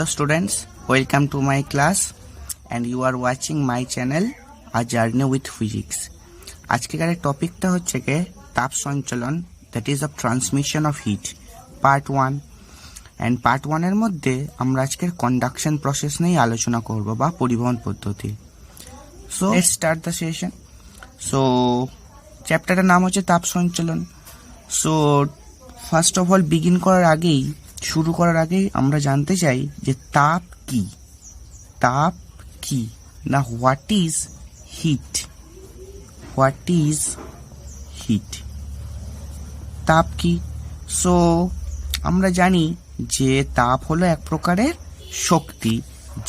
Hello students, welcome to my class and you are watching my channel A Journey with Physics. আজকের টপিকটা হচ্ছে কি তাপ সঞ্চালন, that is of transmission of heat, part 1. and part 1 এর মধ্যে আমরা আজকের কন্ডাকশন প্রসেস নিয়ে আলোচনা করব বা পরিবহন পদ্ধতি। So let's start the session. So চ্যাপ্টারের নাম হচ্ছে তাপ সঞ্চালন। So ফার্স্ট অফ অল শুরু করার আগেই আমরা জানতে চাই যে তাপ কি না হোয়াট ইজ হিট, তাপ কি? সো আমরা জানি যে তাপ হলো এক প্রকারের শক্তি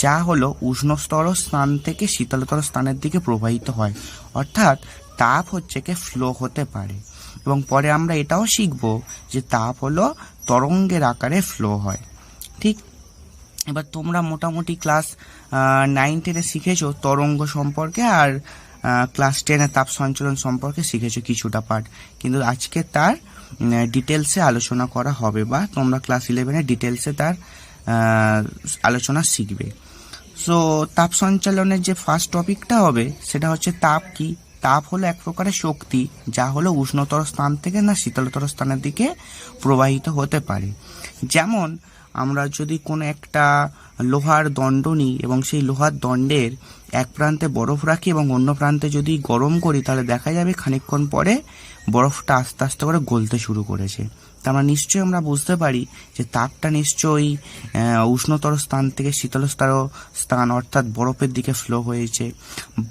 যা হলো উষ্ণতর স্থান থেকে শীতলতর স্থানের দিকে প্রবাহিত হয়, অর্থাৎ তাপ হচ্ছে কি ফ্লো হতে পারে। এবং পরে আমরা এটাও শিখব যে তাপ হলো তরঙ্গের আকারে ফ্লো হয়। ঠিক, এবার তোমরা মোটামুটি ক্লাস 9-10 শিখেছো তরঙ্গ সম্পর্কে, আর ক্লাস 10 তাপ সঞ্চালন সম্পর্কে শিখেছো কিছুটা পার্ট, কিন্তু আজকে তার ডিটেলসে আলোচনা করা হবে বা তোমরা ক্লাস 11 ডিটেলসে তার আলোচনা শিখবে। সো তাপ সঞ্চালনের যে ফার্স্ট টপিকটা হবে সেটা হচ্ছে তাপ কি। তাপ হলো এক প্রকারের শক্তি যা হলো উষ্ণতর স্থান থেকে না শীতলতর স্থানের দিকে প্রবাহিত হতে পারে। যেমন আমরা যদি কোনো একটা লোহার দণ্ড নিই এবং সেই লোহার দণ্ডের এক প্রান্তে বরফ রাখি এবং অন্য প্রান্তে যদি গরম করি, তাহলে দেখা যাবে খানিকক্ষণ পরে বরফটা আস্তে আস্তে করে গলতে শুরু করেছে। তা আমরা নিশ্চয়ই আমরা বুঝতে পারি যে তাপটা নিশ্চয়ই উষ্ণতর স্থান থেকে শীতলতর স্থান অর্থাৎ বরফের দিকে ফ্লো হয়েছে।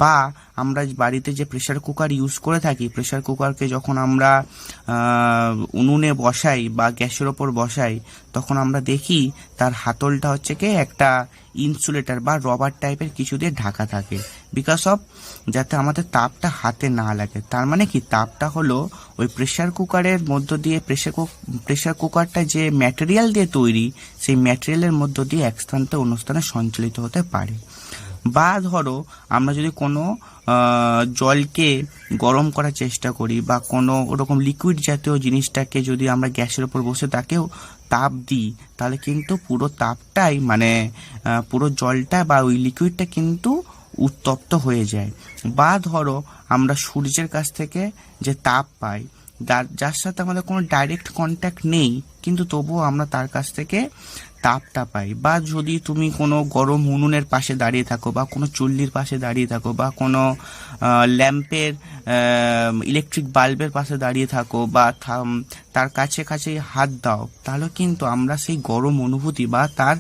বা আমরা বাড়িতে যে প্রেসার কুকার ইউজ করে থাকি, প্রেসার কুকারকে যখন আমরা উনুনে বসাই বা গ্যাসের ওপর বসাই, তখন আমরা দেখি তার হাতলটা হচ্ছে কি একটা ইনসুলেটর বা রবার টাইপের কিছু দিয়ে ঢাকা থাকে, বিকজ অফ যাতে আমাদের তাপটা হাতে না লাগে। তার মানে কি তাপটা হলো ওই প্রেসার কুকারের মধ্য দিয়ে প্রেসার কুকারটা যে ম্যাটেরিয়াল দিয়ে তৈরি, সেই ম্যাটেরিয়ালের মধ্য দিয়ে এক স্থান থেকে অন্য স্থানে সঞ্চালিত হতে পারে। বা ধরো আমরা যদি কোনো জলকে গরম করার চেষ্টা করি বা কোনো ওরকম লিকুইড জাতীয় জিনিসটাকে যদি আমরা গ্যাসের উপর বসে তাকেও তাপ দিই, তাহলে কিন্তু পুরো তাপটাই মানে পুরো জলটা বা ওই লিকুইডটা কিন্তু উত্তপ্ত হয়ে যায়। বা ধরো আমরা সূর্যের কাছ থেকে যে তাপ পাই, যার সাথে আমাদের কোনো ডাইরেক্ট কন্ট্যাক্ট নেই, কিন্তু তবুও আমরা তার কাছ থেকে তাপটা পাই। বা যদি তুমি কোনো গরম উনুনের পাশে দাঁড়িয়ে থাকো বা কোনো চুল্লির পাশে দাঁড়িয়ে থাকো বা কোনো ল্যাম্পের ইলেকট্রিক বাল্বের পাশে দাঁড়িয়ে থাকো বা তার কাছে হাত দাও, তাহলে কিন্তু আমরা সেই গরম অনুভূতি বা তার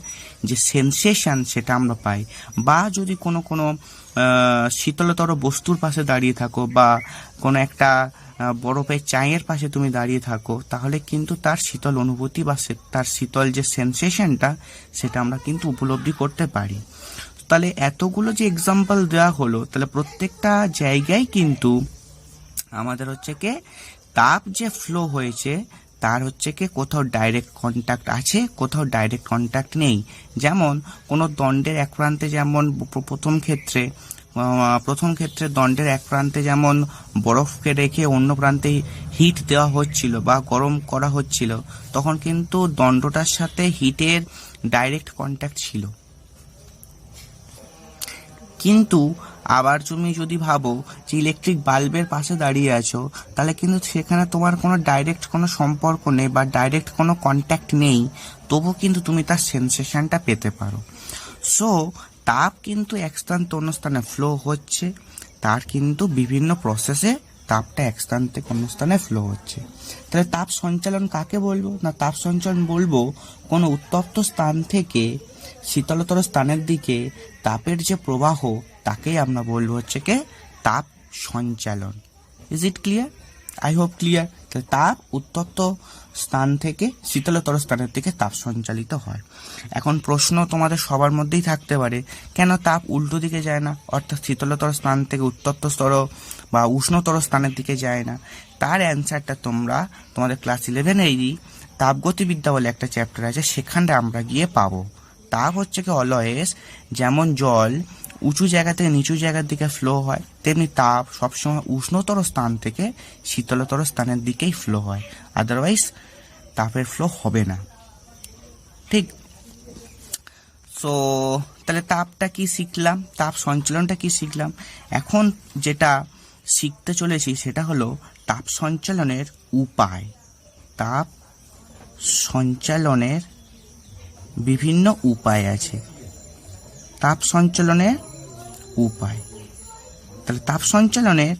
যে সেন্সেশন সেটা আমরা পাই। বা যদি কোনো শীতলতর বস্তুর পাশে দাঁড়িয়ে থাকো বা কোনো একটা বরফের চায়ের পাশে তুমি দাঁড়িয়ে থাকো, তাহলে কিন্তু তার শীতল অনুভূতি বা তার শীতল যে সেন্সেশনটা সেটা আমরা কিন্তু উপলব্ধি করতে পারি। তাহলে এতগুলো যে এক্সাম্পল দেওয়া হলো, তাহলে প্রত্যেকটা জায়গায় কিন্তু আমাদের হচ্ছে কি তাপ যে ফ্লো হয়েছে তার হচ্ছে কি কোথাও ডাইরেক্ট কন্ট্যাক্ট আছে, কোথাও ডাইরেক্ট কন্ট্যাক্ট নেই। যেমন কোনো দণ্ডের এক প্রান্তে যেমন প্রথম ক্ষেত্রে দণ্ডের এক প্রান্তে যেমন বরফকে রেখে অন্য প্রান্তে হিট দেওয়া হচ্ছিল বা গরম করা হচ্ছিল, তখন কিন্তু দণ্ডটার সাথে হিটের ডাইরেক্ট কন্ট্যাক্ট ছিল। কিন্তু আবার তুমি যদি ভাবো যে ইলেকট্রিক বাল্বের পাশে দাঁড়িয়ে আছো, তাহলে কিন্তু সেখানে তোমার কোনো ডাইরেক্ট কোনো সম্পর্ক নেই বা ডাইরেক্ট কোনো কন্ট্যাক্ট নেই, তবু কিন্তু তুমি তার সেন্সেশনটা পেতে পারো। সো তাপ কিন্তু এক স্থান থেকে অন্য স্থানে ফ্লো হচ্ছে, তার কিন্তু বিভিন্ন প্রসেসে তাপটা এক স্থান থেকে অন্য স্থানে ফ্লো হচ্ছে। তাহলে তাপ সঞ্চালন কাকে বলবো না? তাপ সঞ্চালন বলবো কোনো উত্তপ্ত স্থান থেকে শীতলতর স্থানের দিকে তাপের যে প্রবাহ, তাকেই আমরা বলবো হচ্ছে কি তাপ সঞ্চালন। Is it clear? I hope clear. তাহলে তাপ উত্তপ্ত স্থান থেকে শীতলতর স্থানের দিকে তাপ সঞ্চালিত হয়। এখন প্রশ্ন তোমাদের সবার মধ্যেই থাকতে পারে, কেন তাপ উল্টো দিকে যায় না, অর্থাৎ শীতলতর স্থান থেকে উত্তপ্ত স্তর বা উষ্ণতর স্থানের দিকে যায় না? তার অ্যান্সারটা তোমাদের ক্লাস 11-এরই তাপগতিবিদ্যা বলে একটা চ্যাপ্টার আছে, সেখানে আমরা গিয়ে পাবো। তাপ হচ্ছে কি অলওয়েজ যেমন জল উঁচু জায়গা থেকে নিচু জায়গার দিকে ফ্লো হয়, তেমনি তাপ সবসময় উষ্ণতর স্থান থেকে শীতলতর স্থানের দিকেই ফ্লো হয়, আদারওয়াইজ তাপের ফ্লো হবে না। ঠিক। সো তাহলে তাপটা কি শিখলাম, তাপ সঞ্চালনটা কি শিখলাম। এখন যেটা শিখতে চলেছি সেটা হলো তাপ সঞ্চালনের উপায়। তাপ সঞ্চালনের বিভিন্ন উপায় আছে। তাপ সঞ্চালনের উপায়, তাহলে তাপ সঞ্চালনের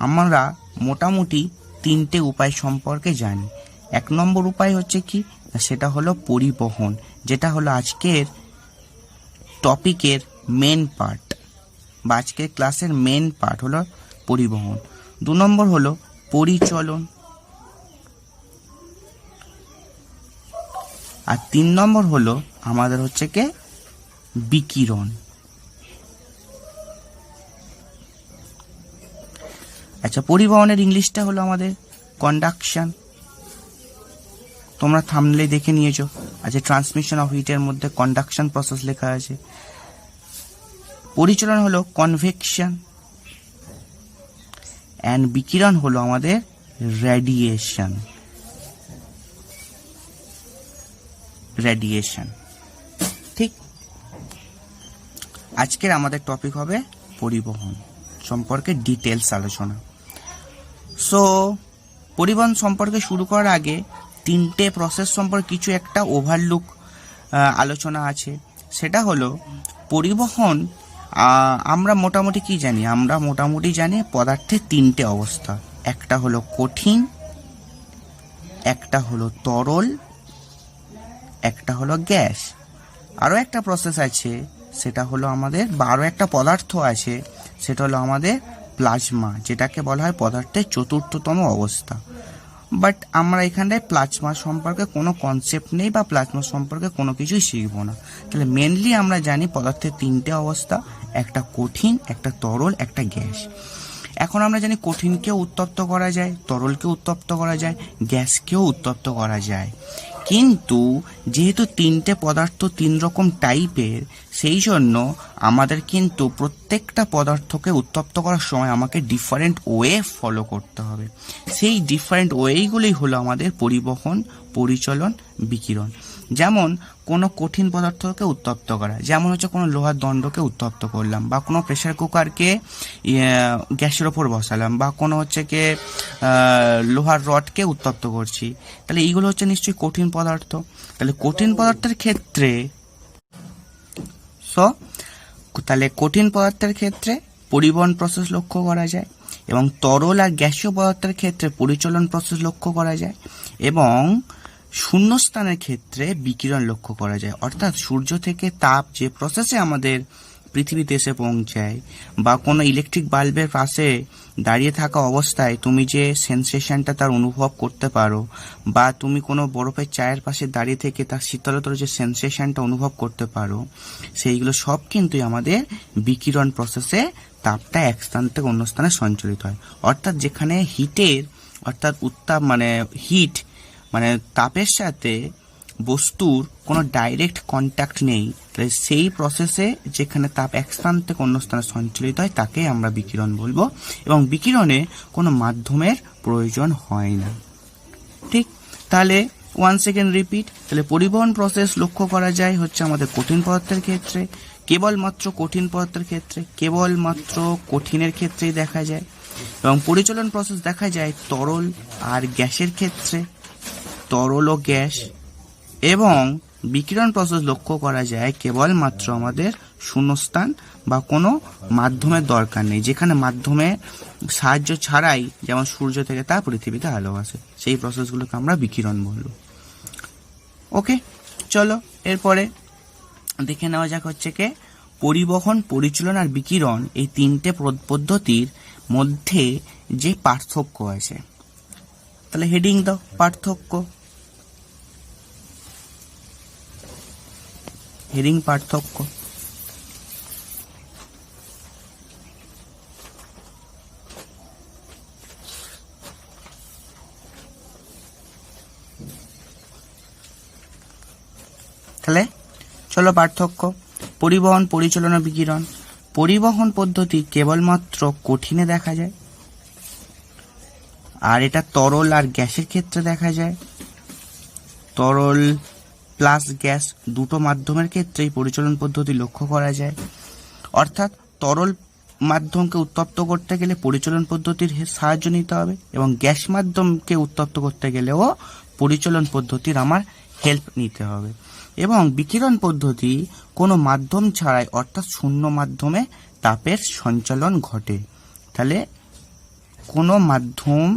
আমরা মোটামুটি 3টে উপায় সম্পর্কে জানি। 1 নম্বর উপায় হচ্ছে কি, সেটা হলো পরিবহন, যেটা হলো আজকের টপিকের মেন পার্ট বা আজকের ক্লাসের মেন পার্ট হলো পরিবহন। 2 নম্বর হলো পরিচলন, আর 3 নম্বর হলো আমাদের হচ্ছে কি বিকিরণ। আচ্ছা, পরিবহনের ইংলিশটা হলো আমাদের কন্ডাকশন, তোমরা থাম্বনেলে দেখে নিয়েছো। আচ্ছা, ট্রান্সমিশন অফ হিটের মধ্যে কন্ডাকশন প্রসেস লেখা আছে। পরিচলন হলো কনভেকশন, অ্যান্ড বিকিরণ হলো আমাদের রেডিয়েশন। ঠিক, আজকের আমাদের টপিক হবে পরিবহন সম্পর্কে ডিটেলস আলোচনা। সো পরিবহন সম্পর্কে শুরু করার আগে 3টে প্রসেস সম্পর্কে কিছু একটা ওভারলুক আলোচনা আছে। সেটা হলো পরিবহন, আমরা মোটামুটি কি জানি, আমরা মোটামুটি জানি পদার্থের 3টে অবস্থা। একটা হলো কঠিন, একটা হলো তরল, একটা হলো গ্যাস। আরও একটা প্রসেস আছে, সেটা হলো আমাদের, বা আরও একটা পদার্থ আছে, সেটা হলো আমাদের প্লাজমা, যেটাকে বলা হয় পদার্থের 4র্থতম অবস্থা। বাট আমরা এখানটায় প্লাজমা সম্পর্কে কোনো কনসেপ্ট নেই বা প্লাজমা সম্পর্কে কোনো কিছুই শিখবো না। তাহলে মেনলি আমরা জানি পদার্থের 3টে অবস্থা, একটা কঠিন, একটা তরল, একটা গ্যাস। এখন আমরা জানি কঠিনকেও উত্তপ্ত করা যায়, তরলকেও উত্তপ্ত করা যায়, গ্যাসকেও উত্তপ্ত করা যায়। কিন্তু যেহেতু 3টে পদার্থ 3 রকম টাইপের, সেই জন্য আমাদের কিন্তু প্রত্যেকটা পদার্থকে উত্তপ্ত করার সময় আমাকে ডিফারেন্ট ওয়ে ফলো করতে হবে। সেই ডিফারেন্ট ওয়েগুলোই হলো আমাদের পরিবহন, পরিচলন, বিকিরণ। যেমন কোনো কঠিন পদার্থকে উত্তপ্ত করা, যেমন হচ্ছে কোনো লোহার দণ্ডকে উত্তপ্ত করলাম, বা কোনো প্রেসার কুকারকে গ্যাসের ওপর বসালাম, বা কোনো হচ্ছে কি লোহার রডকে উত্তপ্ত করছি, তাহলে এইগুলো হচ্ছে নিশ্চয়ই কঠিন পদার্থ। তাহলে কঠিন পদার্থের ক্ষেত্রে কঠিন পদার্থের ক্ষেত্রে পরিবহন প্রসেস লক্ষ্য করা যায়, এবং তরল আর গ্যাসীয় পদার্থের ক্ষেত্রে পরিচলন প্রসেস লক্ষ্য করা যায়, এবং শূন্যস্থানের ক্ষেত্রে বিকিরণ লক্ষ্য করা যায়। অর্থাৎ সূর্য থেকে তাপ যে প্রসেসে আমাদের পৃথিবীতে এসে পৌঁছায়, বা কোনো ইলেকট্রিক বাল্বের পাশে দাঁড়িয়ে থাকা অবস্থায় তুমি যে সেন্সেশনটা তার অনুভব করতে পারো, বা তুমি কোনো বরফের চায়ের পাশে দাঁড়িয়ে থেকে তার শীতলতর যে সেন্সেশনটা অনুভব করতে পারো, সেইগুলো সব কিন্তু আমাদের বিকিরণ প্রসেসে তাপটা এক স্থান থেকে অন্য স্থানে সঞ্চালিত হয়। অর্থাৎ যেখানে হিটের, অর্থাৎ উত্তাপ হিট মানে তাপের সাথে বস্তুর কোনো ডাইরেক্ট কন্ট্যাক্ট নেই, তাহলে সেই প্রসেসে যেখানে তাপ এক স্থান থেকে অন্য স্থানে সঞ্চালিত হয় তাকে আমরা বিকিরণ বলবো, এবং বিকিরণে কোনো মাধ্যমের প্রয়োজন হয় না। ঠিক, তাহলে ওয়ান সেকেন্ড রিপিট। তাহলে পরিবহন প্রসেস লক্ষ্য করা যায় হচ্ছে আমাদের কঠিন পদার্থের ক্ষেত্রে, কেবলমাত্র কঠিন পদার্থের ক্ষেত্রে, কেবলমাত্র কঠিনের ক্ষেত্রেই দেখা যায়, এবং পরিচলন প্রসেস দেখা যায় তরল আর গ্যাসের ক্ষেত্রে, তরল ও গ্যাস, এবং বিকিরণ প্রসেস লক্ষ্য করা যায় কেবলমাত্র আমাদের শূন্যস্থান বা কোনো মাধ্যমের দরকার নেই, যেখানে মাধ্যমে সাহায্য ছাড়াই, যেমন সূর্য থেকে তা পৃথিবীতে আলো আসে, সেই প্রসেসগুলোকে আমরা বিকিরণ বলব। ওকে, চলো এরপরে দেখে নেওয়া যাক হচ্ছে কি পরিবহন, পরিচলন আর বিকিরণ, এই 3টে পদ্ধতির মধ্যে যে পার্থক্য আছে। তাহলে হেডিং দাও, পার্থক্য। হেডিং পার্থক্য। তাহলে চলো পার্থক্য। পরিবহন, পরিচালনা, বিকিরণ। পরিবহন পদ্ধতি কেবলমাত্র কঠিনে দেখা যায়, আর এটা তরল আর গ্যাসের ক্ষেত্রে দেখা যায়। তরল প্লাস গ্যাস দুটো মাধ্যমের ক্ষেত্রেই পরিচলন পদ্ধতি লক্ষ্য করা যায়। অর্থাৎ তরল মাধ্যমকে উত্তপ্ত করতে গেলে পরিচলন পদ্ধতির সাহায্য নিতে হবে, এবং গ্যাস মাধ্যমকে উত্তপ্ত করতে গেলেও পরিচলন পদ্ধতির আমার হেল্প নিতে হবে। এবং বিকিরণ পদ্ধতি কোনো মাধ্যম ছাড়াই অর্থাৎ শূন্য মাধ্যমে তাপের সঞ্চালন ঘটে। তাহলে কোনো মাধ্যম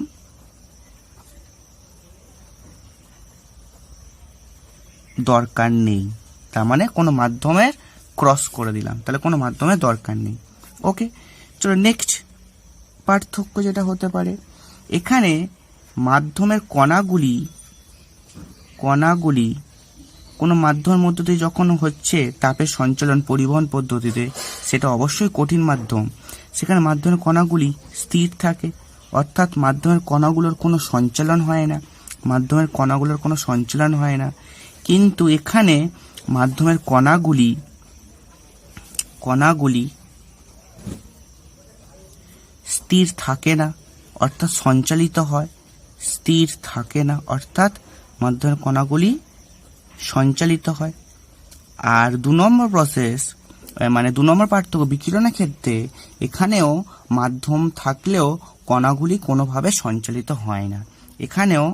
দরকার নেই, তার মানে কোনো মাধ্যমের ক্রস করে দিলাম, তাহলে কোনো মাধ্যমের দরকার নেই। ওকে, চলো নেক্সট পার্থক্য যেটা হতে পারে, এখানে মাধ্যমের কণাগুলি কোনো মাধ্যমের মধ্য দিয়ে যখন হচ্ছে তাপের সঞ্চালন পরিবহন পদ্ধতিতে, সেটা অবশ্যই কঠিন মাধ্যম, সেখানে মাধ্যমের কণাগুলি স্থির থাকে, অর্থাৎ মাধ্যমের কণাগুলোর কোনো সঞ্চালন হয় না। কিন্তু এখানে মাধ্যমের কণাগুলি স্থির থাকে না, অর্থাৎ সঞ্চালিত হয়, স্থির থাকে না, অর্থাৎ মাধ্যমের কণাগুলি সঞ্চালিত হয়। আর 2 নম্বর প্রসেস, মানে 2 নম্বর পার্থক্য বিকিরণের ক্ষেত্রে, এখানেও মাধ্যম থাকলেও কণাগুলি কোনোভাবে সঞ্চালিত হয় না, এখানেও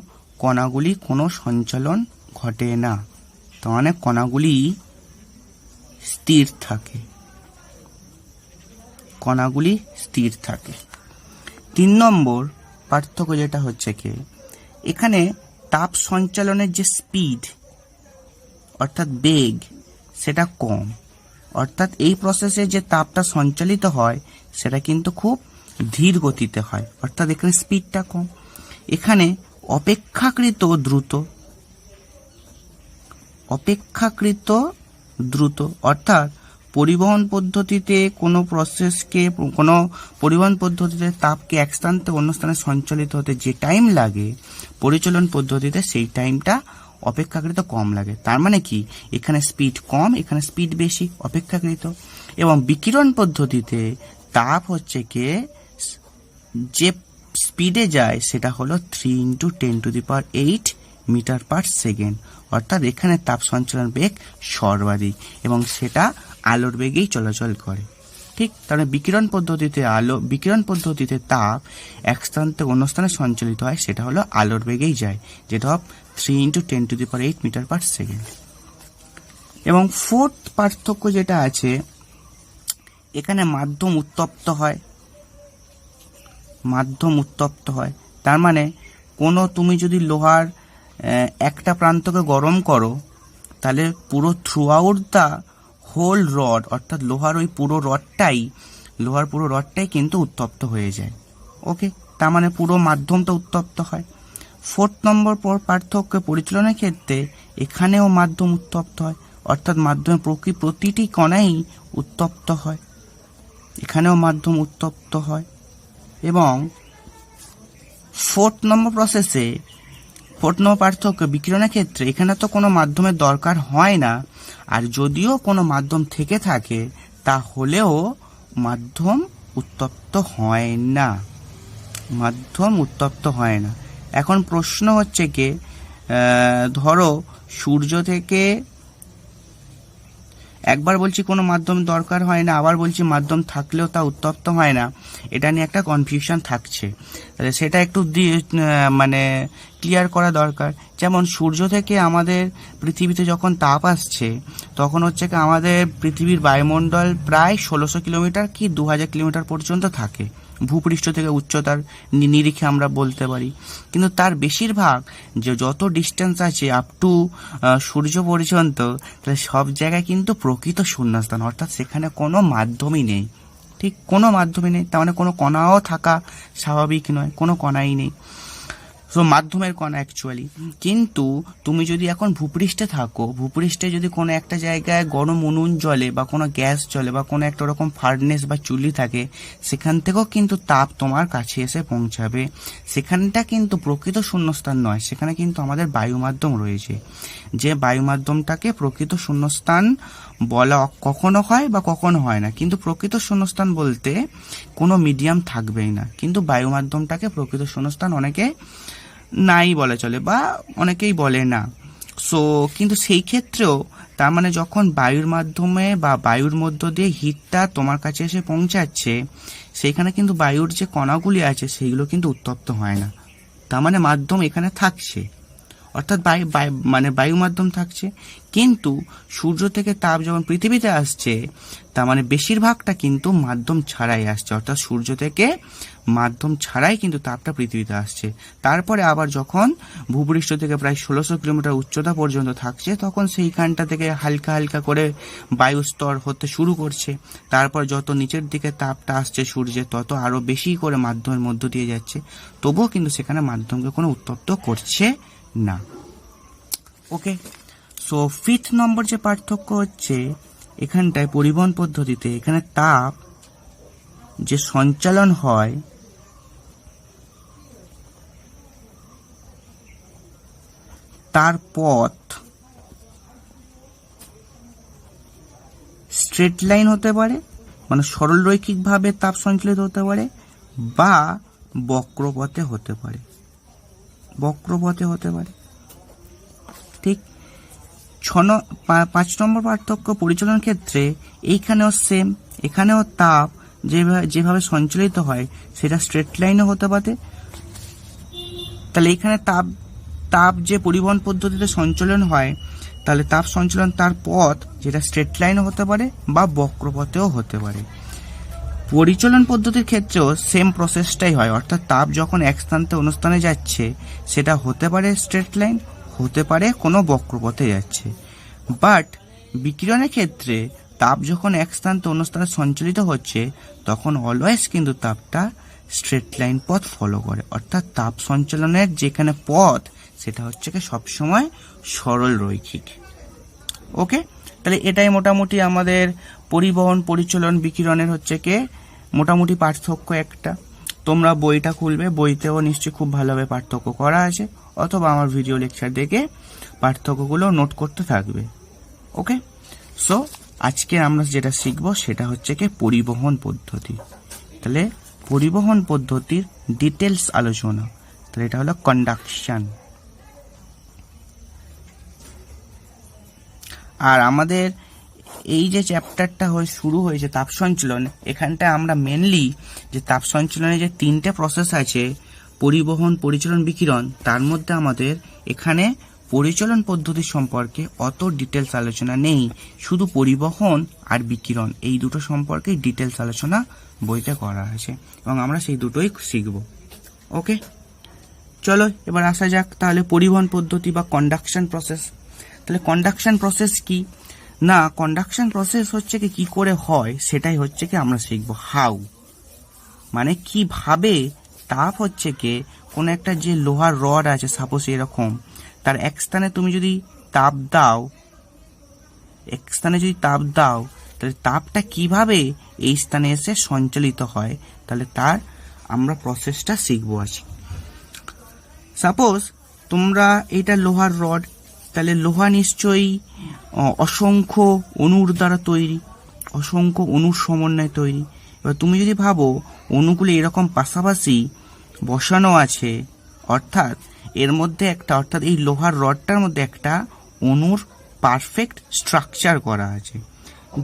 কণাগুলি কোনো সঞ্চালন ঘটে না, তার মানে কণাগুলি স্থির থাকে। 3 নম্বর পার্থক্য যেটা হচ্ছে কি, এখানে তাপ সঞ্চালনের যে স্পিড অর্থাৎ বেগ সেটা কম, অর্থাৎ এই প্রসেসে যে তাপটা সঞ্চালিত হয় সেটা কিন্তু খুব ধীর গতিতে হয়, অর্থাৎ এখানে স্পিডটা কম। এখানে অপেক্ষাকৃত দ্রুত, অর্থাৎ পরিবহন পদ্ধতিতে কোনো তাপকে এক স্থান থেকে অন্য স্থানে সঞ্চালিত হতে যে টাইম লাগে, পরিচলন পদ্ধতিতে সেই টাইমটা অপেক্ষাকৃত কম লাগে। তার মানে কি, এখানে স্পিড কম, এখানে স্পিড বেশি, অপেক্ষাকৃত। এবং বিকিরণ পদ্ধতিতে তাপ হচ্ছে কি যে স্পিডে যায় সেটা হলো 3 × 10⁸ মিটার পার সেকেন্ড, অর্থাৎ এখানে তাপ সঞ্চালন বেগ সর্বাধিক এবং সেটা আলোর বেগেই চলাচল করে। ঠিক, তাহলে বিকিরণ পদ্ধতিতে তাপ এক স্থান থেকে অন্য স্থানে সঞ্চালিত হয়, সেটা হলো আলোর বেগেই যায়, যেটা 3 × 10⁸ মিটার পার সেকেন্ড। এবং 4th পার্থক্য যেটা আছে, এখানে মাধ্যম উত্তপ্ত হয়, তার মানে তুমি যদি লোহার একটা প্রান্তকে গরম করো, তাহলে পুরো throughout the whole rod, অর্থাৎ লোহার পুরো রডটাই কিন্তু উত্তপ্ত হয়ে যায়। ওকে, তার মানে পুরো মাধ্যমটা উত্তপ্ত হয়। 4th নম্বর পার্থক্য পরিচালনের ক্ষেত্রে, এখানেও মাধ্যম উত্তপ্ত হয়, অর্থাৎ মাধ্যমের প্রতিটি কণাই উত্তপ্ত হয়, এখানেও মাধ্যম উত্তপ্ত হয়। এবং 4th নম্বর পার্থক্য বিকিরণের ক্ষেত্রে, এখানে তো কোনো মাধ্যমের দরকার হয় না, আর যদিও কোনো মাধ্যম থেকে থাকে তাহলেও মাধ্যম উত্তপ্ত হয় না। এখন প্রশ্ন হচ্ছে কি, ধরো সূর্য থেকে, একবার বলছি কোনো মাধ্যম দরকার হয় না, আবার বলছি মাধ্যম থাকলেও তা উত্তপ্ত হয় না, এটা নিয়ে একটা কনফিউশন থাকছে, তাহলে সেটা একটু ক্লিয়ার করা দরকার। যেমন সূর্য থেকে আমাদের পৃথিবীতে যখন তাপ আসছে, তখন হচ্ছে কি আমাদের পৃথিবীর বায়ুমণ্ডল প্রায় 1600 কিলোমিটার কি 2000 কিলোমিটার পর্যন্ত থাকে, ভূপৃষ্ঠ থেকে উচ্চতার নিরিখে আমরা বলতে পারি। কিন্তু তার বেশিরভাগ যে যত ডিস্টেন্স আছে আপ টু সূর্য পর্যন্ত, তাহলে সব জায়গায় কিন্তু প্রকৃত শূন্যস্থান, অর্থাৎ সেখানে কোনো মাধ্যমই নেই। ঠিক, কোনো মাধ্যমই নেই, তার মানে কোনো কণাও থাকা স্বাভাবিক নয়, কোনো কণাই নেই, মাধ্যমের কণা অ্যাকচুয়ালি। কিন্তু তুমি যদি এখন ভূপৃষ্ঠে থাকো, ভূপৃষ্ঠে যদি কোনো একটা জায়গায় গরম উনুন জ্বলে বা কোনো গ্যাস জ্বলে বা কোনো একটা ওরকম ফার্নেস বা চুল্লি থাকে, সেখান থেকেও কিন্তু তাপ তোমার কাছে এসে পৌঁছাবে। সেখানটা কিন্তু প্রকৃত শূন্যস্থান নয়, সেখানে কিন্তু আমাদের বায়ু মাধ্যম রয়েছে, যে বায়ু মাধ্যমটাকে প্রকৃত শূন্যস্থান বলা কখনো হয় বা কখনো হয় না। কিন্তু প্রকৃত শূন্যস্থান বলতে কোনো মিডিয়াম থাকবেই না, কিন্তু বায়ু মাধ্যমটাকে প্রকৃত শূন্যস্থান অনেকে নাই বলে চলে, বা অনেকেই বলে না। সো কিন্তু সেই ক্ষেত্রেও তার মানে যখন বায়ুর মাধ্যমে বা বায়ুর মধ্য দিয়ে হিটটা তোমার কাছে এসে পৌঁছাচ্ছে, সেইখানে কিন্তু বায়ুর যে কণাগুলি আছে সেইগুলো কিন্তু উত্তপ্ত হয় না। তার মানে মাধ্যম এখানে থাকছে, অর্থাৎ মানে বায়ু মাধ্যম থাকছে। কিন্তু সূর্য থেকে তাপ যখন পৃথিবীতে আসছে, তার মানে বেশিরভাগটা কিন্তু মাধ্যম ছাড়াই আসছে, অর্থাৎ সূর্য থেকে মাধ্যম ছাড়াই কিন্তু তাপটা পৃথিবীতে আসছে। তারপরে আবার যখন ভূপৃষ্ঠ থেকে প্রায় 1600 কিলোমিটার উচ্চতা পর্যন্ত থাকছে, তখন সেইখানটা থেকে হালকা হালকা করে বায়ু স্তর হতে শুরু করছে। তারপর যত নিচের দিকে তাপটা আসছে সূর্যের, তত আরো বেশি করে মাধ্যমের মধ্য দিয়ে যাচ্ছে। তবুও কিন্তু সেখানে মাধ্যমকে কোনো উত্তপ্ত করছে না। ওকে, সো 5th নম্বর যে পার্থক্য হচ্ছে এখানটায় পরিবহন পদ্ধতিতে, এখানে তাপ যে সঞ্চালন হয় তার পথ স্ট্রেট লাইন হতে পারে, মানে সরল রৈখিকভাবে তাপ সঞ্চালিত হতে পারে, বা বক্রপথে হতে পারে, ঠিক। 5 নম্বর পার্থক্য পরিচালন ক্ষেত্রে, এইখানেও সেম, এখানেও তাপ যেভাবে সঞ্চালিত হয় সেটা স্ট্রেট লাইনে হতে পারে। তাহলে এখানে তাপ যে পরিবহন পদ্ধতিতে সঞ্চালন হয়, তাহলে তাপ সঞ্চালন তার পথ যেটা স্ট্রেট লাইনে হতে পারে বা বক্রপথেও হতে পারে। পরিচালন পদ্ধতির ক্ষেত্রেও সেম প্রসেসটাই হয়, অর্থাৎ তাপ যখন এক স্থান থেকে অন্য স্থানে যাচ্ছে সেটা হতে পারে স্ট্রেট লাইন, হতে পারে কোনো বক্রপথে যাচ্ছে। বাট বিকিরণের ক্ষেত্রে তাপ যখন এক স্থান থেকে অন্য স্থানে সঞ্চালিত হচ্ছে, তখন অলওয়েজ কিন্তু তাপটা স্ট্রেট লাইন পথ ফলো করে, অর্থাৎ তাপ সঞ্চালনের যেখানে পথ সেটা হচ্ছে কি সবসময় সরল রৈখিক। ওকে, তাহলে এটাই মোটামুটি আমাদের পরিবহন পরিচালন বিকিরণের হচ্ছে কি মোটামুটি পার্থক্য একটা। তোমরা বইটা খুলবে, বইতেও নিশ্চয়ই খুব ভালোভাবে পার্থক্য করা আছে, অথবা আমার ভিডিও লেকচার দেখে পার্থক্যগুলো নোট করতে থাকবে। ওকে, সো আজকে আমরা যেটা শিখবো সেটা হচ্ছে কি পরিবহন পদ্ধতি। তাহলে পরিবহন পদ্ধতির ডিটেলস আলোচনা, তাহলে এটা হলো কন্ডাকশন। আর আমাদের এই যে চ্যাপ্টারটা শুরু হয়েছে তাপ সঞ্চালন, এখানটা আমরা মেনলি যে তাপ সঞ্চালনে যে 3টে প্রসেস আছে, পরিবহন পরিচালন বিকিরণ, তার মধ্যে আমাদের এখানে পরিচালন পদ্ধতি সম্পর্কে অত ডিটেলস আলোচনা নেই, শুধু পরিবহন আর বিকিরণ এই দুটো সম্পর্কে ডিটেলস আলোচনা বইতে করা আছে, এবং আমরা সেই দুটোই শিখব। ওকে, চলো এবার আসা যাক তাহলে পরিবহন পদ্ধতি বা কন্ডাকশন প্রসেস। তাহলে কন্ডাকশন প্রসেস কি না, কন্ডাকশন প্রসেস হচ্ছে কি করে হয় সেটাই হচ্ছে কি আমরা শিখবো। হাউ মানে কিভাবে তাপ হচ্ছে কি কোন একটা যে লোহার রড আছে সাপোজ এরকম, তার এক স্থানে তুমি যদি তাপ দাও, তাহলে তাপটা কিভাবে এই স্থানে এসে সঞ্চালিত হয়, তাহলে তার আমরা প্রসেসটা শিখবো আছি। সাপোজ তোমরা এটা লোহার রড, তাহলে লোহা নিশ্চয়ই অসংখ্য অণুর দ্বারা তৈরি, অসংখ্য অণুর সমন্বয়ে তৈরি। এবার তুমি যদি ভাবো অণুগুলি এরকম পাশাপাশি বসানো আছে, অর্থাৎ এর মধ্যে অর্থাৎ এই লোহার রডটার মধ্যে একটা অণুর পারফেক্ট স্ট্রাকচার করা আছে,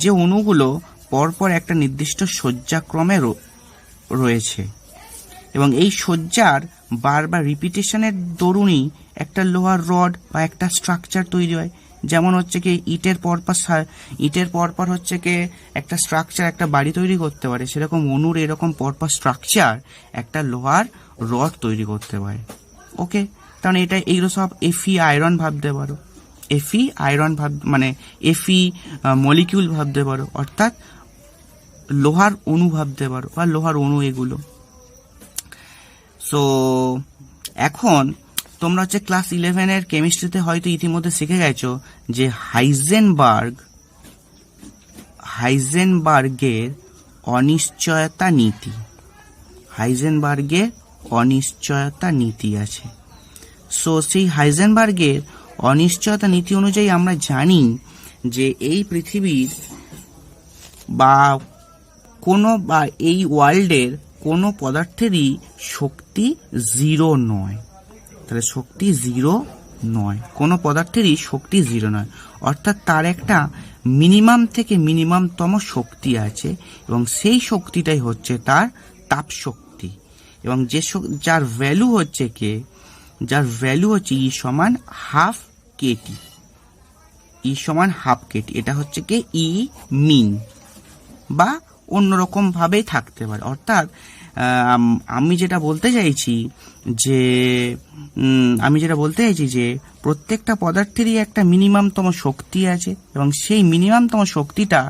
যে অণুগুলো পরপর একটা নির্দিষ্ট সজ্জাক্রমে রয়েছে, এবং এই সজ্জার বারবার রিপিটেশনের দরুনই একটা লোহার রড বা একটা স্ট্রাকচার তৈরি হয়। যেমন হচ্ছে কি ইটের পরপর হচ্ছে কি একটা স্ট্রাকচার একটা বাড়ি তৈরি করতে পারে, সেরকম অণুর এরকম পরপর স্ট্রাকচার একটা লোহার রড তৈরি করতে পারে। ওকে, কারণ এটা এইগুলো সব এফি আয়রন ভাবতে পারো, এফি আয়রন মানে এফি মলিকিউল ভাবতে পারো, অর্থাৎ লোহার অণু ভাবতে পারো বা লোহার অণু এগুলো। সো এখন তোমরা হচ্ছে ক্লাস 11-এর কেমিস্ট্রিতে হয়তো ইতিমধ্যে শিখে গেছো যে হাইজেনবার্গের অনিশ্চয়তা নীতি আছে। সো সেই হাইজেনবার্গের অনিশ্চয়তা নীতি অনুযায়ী আমরা জানি যে এই পৃথিবীর বা এই ওয়ার্ল্ডের কোনো পদার্থেরই শক্তি 0 নয়। তাহলে শক্তি 0 নয়, কোনো পদার্থেরই শক্তি জিরো নয়, অর্থাৎ তার একটা মিনিমাম থেকে মিনিমামতম শক্তি আছে এবং সেই শক্তিটাই হচ্ছে তার তাপ শক্তি। এবং যার ভ্যালু হচ্ছে ই সমান হাফ কেটি, ই সমান হাফ কেটি। এটা হচ্ছে কি ই মিন, বা অন্যরকম ভাবেই থাকতে পারে। অর্থাৎ আমি যেটা বলতে চাইছি যে প্রত্যেকটা পদার্থেরই একটা মিনিমামতম শক্তি আছে এবং সেই মিনিমামতম শক্তিটা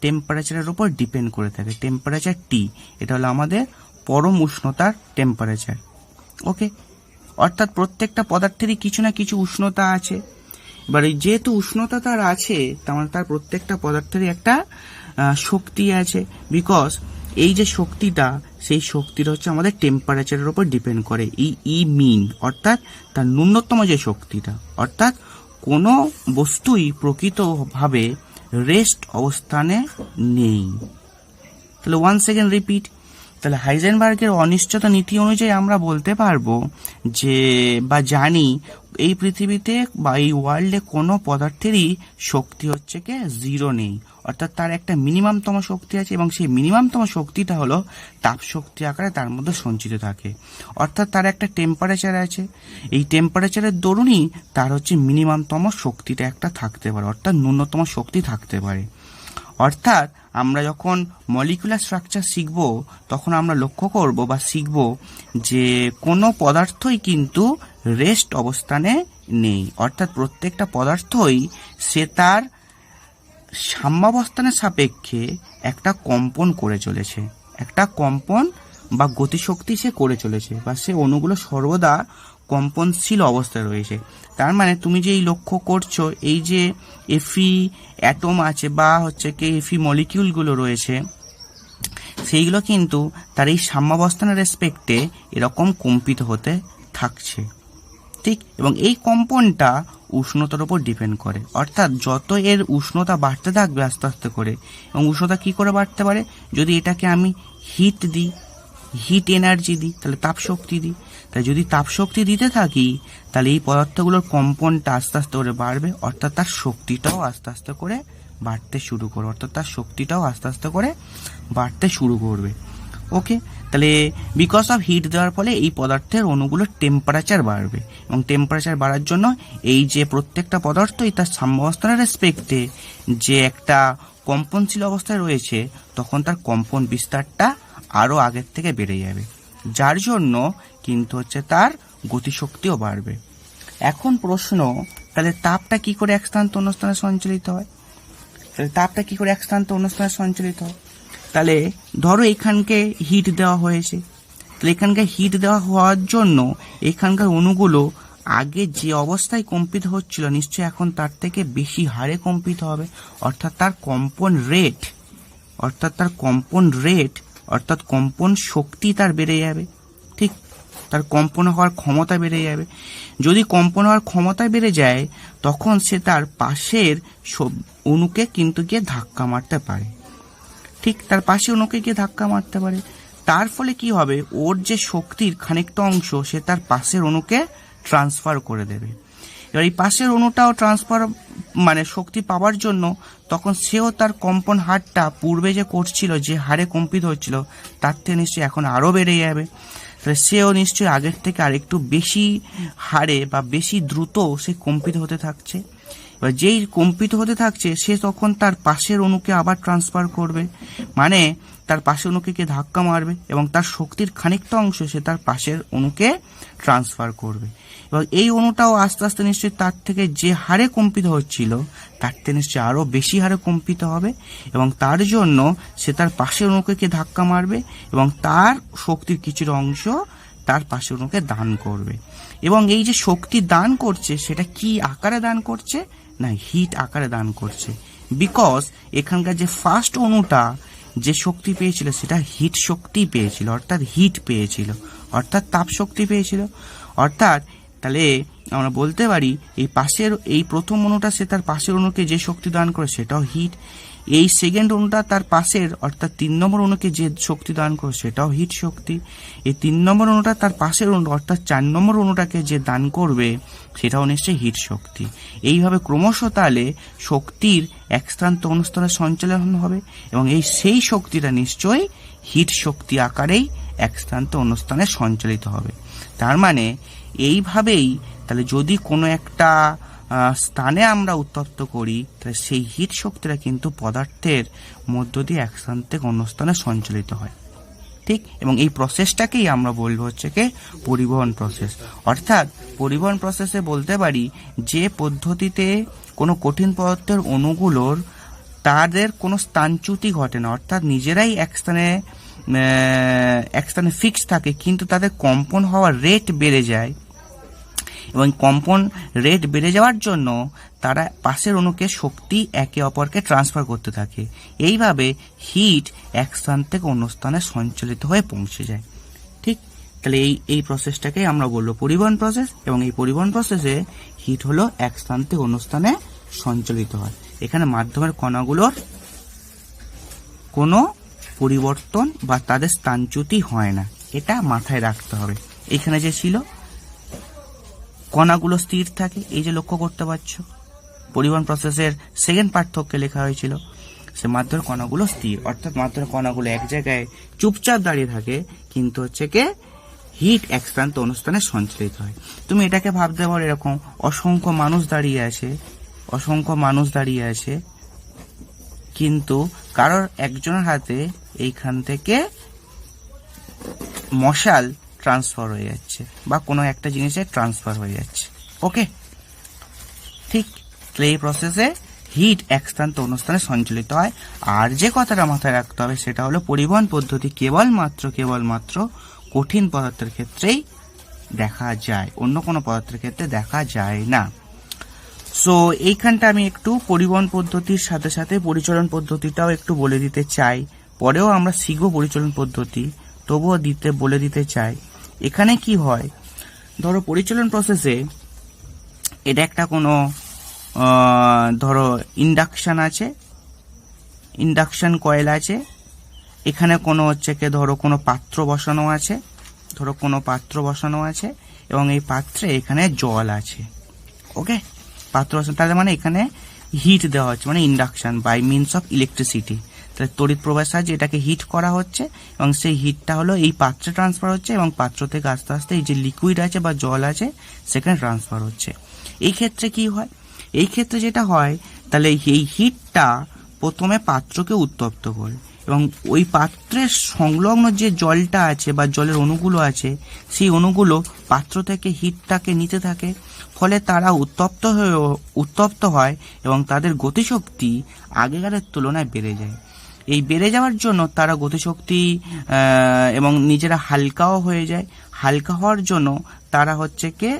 টেম্পারেচারের উপর ডিপেন্ড করে থাকে। টেম্পারেচার টি, এটা হলো আমাদের পরম উষ্ণতার টেম্পারেচার। ওকে, অর্থাৎ প্রত্যেকটা পদার্থেরই কিছু না কিছু উষ্ণতা আছে। এবার যেহেতু উষ্ণতা তার আছে, তার প্রত্যেকটা পদার্থেরই একটা শক্তি আছে, বিকজ এই যে শক্তিটা, সেই শক্তিটা হচ্ছে আমাদের টেম্পারেচারের উপর ডিপেন্ড করে। ই মিন অর্থাৎ তার ন্যূনতম যে শক্তিটা, অর্থাৎ কোনো বস্তুই প্রকৃতভাবে রেস্ট অবস্থানে নেই। তাহলে ওয়ান সেকেন্ড রিপিট। তাহলে হাইজেনবার্গের অনিশ্চয়তা নীতি অনুযায়ী আমরা বলতে পারবো যে, বা জানি, এই পৃথিবীতে বা এই ওয়ার্ল্ডে কোনো পদার্থেরই শক্তি হচ্ছে কি জিরো নেই, অর্থাৎ তার একটা মিনিমামতম শক্তি আছে এবং সেই মিনিমামতম শক্তিটা হলো তাপ শক্তি আকারে তার মধ্যে সঞ্চিত থাকে। অর্থাৎ তার একটা টেম্পারেচার আছে, এই টেম্পারেচারের দরুনই তার হচ্ছে মিনিমামতম শক্তিটা একটা থাকতে পারে, অর্থাৎ ন্যূনতম শক্তি থাকতে পারে। অর্থাৎ আমরা যখন মলিকুলার স্ট্রাকচার শিখব, তখন আমরা লক্ষ্য করব বা শিখব যে কোনো পদার্থই কিন্তু রেস্ট অবস্থানে নেই, অর্থাৎ প্রত্যেকটা পদার্থই সে তার সাম্যাবস্থানের সাপেক্ষে একটা কম্পন করে চলেছে, একটা কম্পন বা গতিশক্তি সে করে চলেছে, বা সে অণুগুলো সর্বদা কম্পনশীল অবস্থায় রয়েছে। তার মানে তুমি যে এই লক্ষ্য করছো, এই যে এফি অ্যাটম আছে বা হচ্ছে কি এফি মলিকিউলগুলো রয়েছে, সেইগুলো কিন্তু তার এই সাম্যাবস্থানের রেসপেক্টে এরকম কম্পিত হতে থাকছে, ঠিক। এবং এই কম্পনটা উষ্ণতার উপর ডিপেন্ড করে, অর্থাৎ যত এর উষ্ণতা বাড়তে থাকবে আস্তে আস্তে করে, এবং উষ্ণতা কি করে বাড়তে পারে, যদি এটাকে আমি হিট দিই, হিট এনার্জি দিই, তাহলে তাপ শক্তি দিই। তাই যদি তাপ শক্তি দিতে থাকি, তাহলে এই পদার্থগুলোর কম্পনটা আস্তে আস্তে করে বাড়বে, অর্থাৎ তার শক্তিটাও আস্তে আস্তে করে বাড়তে শুরু করবে, ওকে। তাহলে বিকজ অফ হিট দেওয়ার ফলে এই পদার্থের অণুগুলোর টেম্পারেচার বাড়বে, এবং টেম্পারেচার বাড়ার জন্য এই যে প্রত্যেকটা পদার্থই তার সাম্যাবস্থানের রেসপেক্টে যে একটা কম্পনশীল অবস্থায় রয়েছে, তখন তার কম্পন বিস্তারটা আরও আগের থেকে বেড়ে যাবে, যার জন্য কিন্তু হচ্ছে তার গতিশক্তিও বাড়বে। এখন প্রশ্ন, তাহলে তাপটা কি করে এক স্থান থেকে অন্য স্থানে সঞ্চালিত হয়? তাহলে ধরো এখানকে হিট দেওয়া হয়েছে, তাহলে এখানকার হিট দেওয়া হওয়ার জন্য এখানকার অণুগুলো আগে যে অবস্থায় কম্পিত হচ্ছিল, নিশ্চয়ই এখন তার থেকে বেশি হারে কম্পিত হবে, অর্থাৎ তার কম্পন রেট অর্থাৎ কম্পন শক্তি তার বেড়ে যাবে, ঠিক। তার কম্পন হওয়ার ক্ষমতা বেড়ে যাবে। যদি কম্পন হওয়ার ক্ষমতা বেড়ে যায়, তখন সে তার পাশের অণুকে কিন্তু গিয়ে ধাক্কা মারতে পারে, ঠিক। তার পাশে অণুকে গিয়ে ধাক্কা মারতে পারে, তার ফলে কি হবে, ওর যে শক্তির খানিকটা অংশ সে তার পাশের অণুকে ট্রান্সফার করে দেবে। এবার এই পাশের অণুটাও ট্রান্সফার মানে শক্তি পাওয়ার জন্য তখন সেও তার কম্পন হারটা পূর্বে যে করছিল, যে হারে কম্পিত হচ্ছিল, তার থেকে নিশ্চয়ই এখন আরও বেড়ে যাবে। তাহলে সেও নিশ্চয়ই আগের থেকে আরেকটু বেশি হারে বা বেশি দ্রুত সে কম্পিত হতে থাকছে। এবার যেই কম্পিত হতে থাকছে, সে তখন তার পাশের অণুকে আবার ট্রান্সফার করবে, মানে তার পাশের অণুকে ধাক্কা মারবে এবং তার শক্তির খানিকটা অংশ সে তার পাশের অণুকে ট্রান্সফার করবে। এবং এই অণুটাও আস্তে আস্তে নিশ্চয়ই তার থেকে যে হারে কম্পিত হচ্ছিল, তার থেকে নিশ্চয়ই আরও বেশি হারে কম্পিত হবে, এবং তার জন্য সে তার পাশের অণুকে ধাক্কা মারবে এবং তার শক্তির কিছুটা অংশ তার পাশের অণুকে দান করবে। এবং এই যে শক্তি দান করছে, সেটা কি আকারে দান করছে না, হিট আকারে দান করছে। বিকজ এখানকার যে ফার্স্ট অণুটা যে শক্তি পেয়েছিল, সেটা হিট শক্তি পেয়েছিল, অর্থাৎ হিট পেয়েছিল, অর্থাৎ তাপ শক্তি পেয়েছিল। অর্থাৎ তাহলে আমরা বলতে পারি এই প্রথম অণুটা সে তার পাশের অণুকে যে শক্তি দান করে, সেটাও হিট। এই সেকেন্ড অণুটা তার পাশের অর্থাৎ 3 নম্বর অণুকে যে শক্তি দান করে সেটাও হিট শক্তি। এই 3 নম্বর অণুটা তার পাশের অণু অর্থাৎ 4 নম্বর অণুটাকে যে দান করবে সেটাও নিশ্চয়ই হিট শক্তি। এইভাবে ক্রমশ তাহলে শক্তির এক স্থান থেকে অন্য স্থানে সঞ্চালন হবে এবং সেই শক্তিটা নিশ্চয়ই হিট শক্তি আকারেই এক স্থান থেকে অন্য স্থানে সঞ্চালিত হবে। তার মানে এইভাবেই তাহলে যদি কোনো একটা স্থানে আমরা উত্তপ্ত করি তাহলে সেই হিট শক্তিটা কিন্তু পদার্থের মধ্য দিয়ে এক স্থান থেকে অন্য স্থানে সঞ্চালিত হয়, ঠিক। এবং এই প্রসেসটাকেই আমরা বলবো হচ্ছে কি পরিবহন প্রসেস। অর্থাৎ পরিবহন প্রসেসে বলতে পারি যে পদ্ধতিতে কোনো কঠিন পদার্থের অণুগুলোর তাদের কোনো স্থানচ্যুতি ঘটে না, অর্থাৎ নিজেরাই এক স্থানে ফিক্স থাকে, কিন্তু তাদের কম্পন হওয়ার রেট বেড়ে যায় এবং কম্পন রেট বেড়ে যাওয়ার জন্য তারা পাশের অণুকে শক্তি একে অপরকে ট্রান্সফার করতে থাকে। এইভাবে হিট এক স্থান থেকে অন্য স্থানে সঞ্চালিত হয়ে পৌঁছে যায়, ঠিক। তাহলে এই প্রসেসটাকে আমরা বলবো পরিবহন প্রসেস এবং এই পরিবহন প্রসেসে হিট হলো এক স্থান থেকে অন্য স্থানে সঞ্চালিত হয়। এখানে মাধ্যমের কণাগুলোর কোনো পরিবর্তন বা তাদের স্থানচ্যুতি হয় না, এটা মাথায় রাখতে হবে। এখানে যে ছিল কণাগুলো স্থির থাকে, এই যে লক্ষ্য করতে পারছো পরিবহন প্রসেসের সেকেন্ড পার্থক্যে লেখা হয়েছিল সে মাধ্যমের কণাগুলো স্থির, অর্থাৎ মাধ্যমের কণাগুলো এক জায়গায় চুপচাপ দাঁড়িয়ে থাকে, কিন্তু হচ্ছে কি হিট এক স্থান থেকে অন্য স্থানে সঞ্চালিত হয়। তুমি এটাকে ভাবতে পারো এরকম অসংখ্য মানুষ দাঁড়িয়ে আছে কিন্তু কারোর একজনের হাতে এইখান থেকে মশাল ট্রান্সফার হয়ে যাচ্ছে বা কোনো একটা জিনিসে ট্রান্সফার হয়ে যাচ্ছে, ওকে, ঠিক। এই প্রসেসে হিট এক স্থান থেকে অন্য স্থানে সঞ্চালিত হয়। আর যে কথাটা মাথায় রাখতে হবে সেটা হলো পরিবহন পদ্ধতি কেবলমাত্র কঠিন পদার্থের ক্ষেত্রেই দেখা যায়, অন্য কোনো পদার্থের ক্ষেত্রে দেখা যায় না। সো এইখানটা আমি একটু পরিবহন পদ্ধতির সাথে সাথে পরিচালন পদ্ধতিটাও একটু বলে দিতে চাই, পরেও আমরা শিখব পরিচালন পদ্ধতি, তবুও বলে দিতে চাই। এখানে কি হয়, ধরো পরিচালন প্রসেসে এটা একটা কোনো ধরো ইন্ডাকশন কয়েল আছে, এখানে কোনো হচ্ছে কি ধরো কোনো পাত্র বসানো আছে এবং এই পাত্রে এখানে জল আছে, ওকে, পাত্র বসানো, তার মানে এখানে হিট দেওয়া হচ্ছে, মানে induction by means of electricity. তাহলে তড়িৎ প্রবাহের সাহায্যে এটাকে হিট করা হচ্ছে এবং সেই হিটটা হলো এই পাত্রে ট্রান্সফার হচ্ছে এবং পাত্র থেকে আস্তে আস্তে এই যে লিকুইড আছে বা জল আছে সেখানে ট্রান্সফার হচ্ছে। এই ক্ষেত্রে কি হয়, এই ক্ষেত্রে যেটা হয় তাহলে এই হিটটা প্রথমে পাত্রকে উত্তপ্ত করে এবং ওই পাত্রের সংলগ্ন যে জলটা আছে বা জলের অণুগুলো আছে সেই অণুগুলো পাত্র থেকে হিটটাকে নিতে থাকে, ফলে তারা উত্তপ্ত হয় এবং তাদের গতিশক্তি আগেকারের তুলনায় বেড়ে যায়। এই বেড়ে যাওয়ার জন্য তারা গতিশক্তি এবং নিজেরা হালকাও হয়ে যায়, হালকা হওয়ার জন্য তারা হচ্ছে কি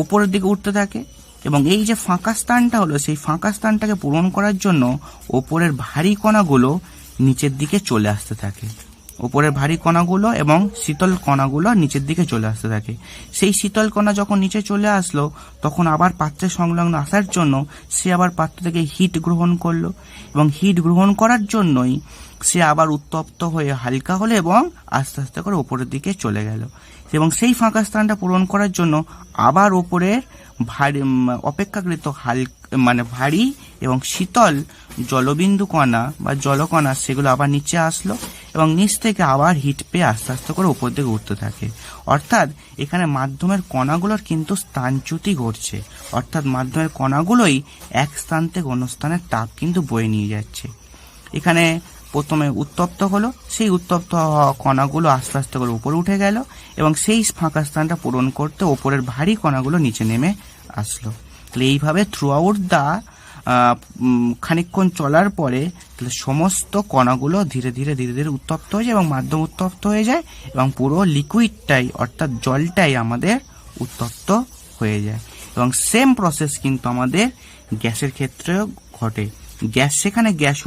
ওপরের দিকে উঠতে থাকে এবং এই যে ফাঁকা স্থানটা হলো সেই ফাঁকা স্থানটাকে পূরণ করার জন্য ওপরের ভারী কণাগুলো নিচের দিকে চলে আসতে থাকে, ওপরের ভারী কণাগুলো এবং শীতল কণাগুলো নিচের দিকে চলে আসতে থাকে। সেই শীতল কণা যখন নিচে চলে আসলো তখন আবার পাত্রের সংলগ্ন আসার জন্য সে আবার পাত্র থেকে হিট গ্রহণ করলো এবং হিট গ্রহণ করার জন্যই সে আবার উত্তপ্ত হয়ে হালকা হলো এবং আস্তে আস্তে করে ওপরের দিকে চলে গেল এবং সেই ফাঁকা স্থানটা পূরণ করার জন্য আবার ওপরের ভারী অপেক্ষাকৃত ভারী এবং শীতল জলবিন্দু কণা বা জলকণা সেগুলো আবার নিচে আসলো এবং নিচ থেকে আবার হিট পেয়ে আস্তে আস্তে করে উপর দিকে উঠতে থাকে। অর্থাৎ এখানে মাধ্যমের কণাগুলোর কিন্তু স্থানচ্যুতি ঘটছে, অর্থাৎ মাধ্যমের কণাগুলোই এক স্থান থেকে অন্য স্থানের তাপ কিন্তু বয়ে নিয়ে যাচ্ছে। এখানে প্রথমে উত্তপ্ত হলো, সেই উত্তপ্ত হওয়া কণাগুলো আস্তে আস্তে করে উপরে উঠে গেল এবং সেই ফাঁকা স্থানটা পূরণ করতে ওপরের ভারী কণাগুলো নিচে নেমে আসলো। তাহলে এইভাবে থ্রু আউট খানিকক্ষণ চলার পরে তাহলে সমস্ত কণাগুলো ধীরে ধীরে উত্তপ্ত হয়ে যায় এবং মাধ্যম উত্তপ্ত হয়ে যায় এবং পুরো লিকুইডটাই অর্থাৎ জলটাই আমাদের উত্তপ্ত হয়ে যায়। এবং সেম প্রসেস কিন্তু আমাদের গ্যাসের ক্ষেত্রেও ঘটে। সেখানে গ্যাস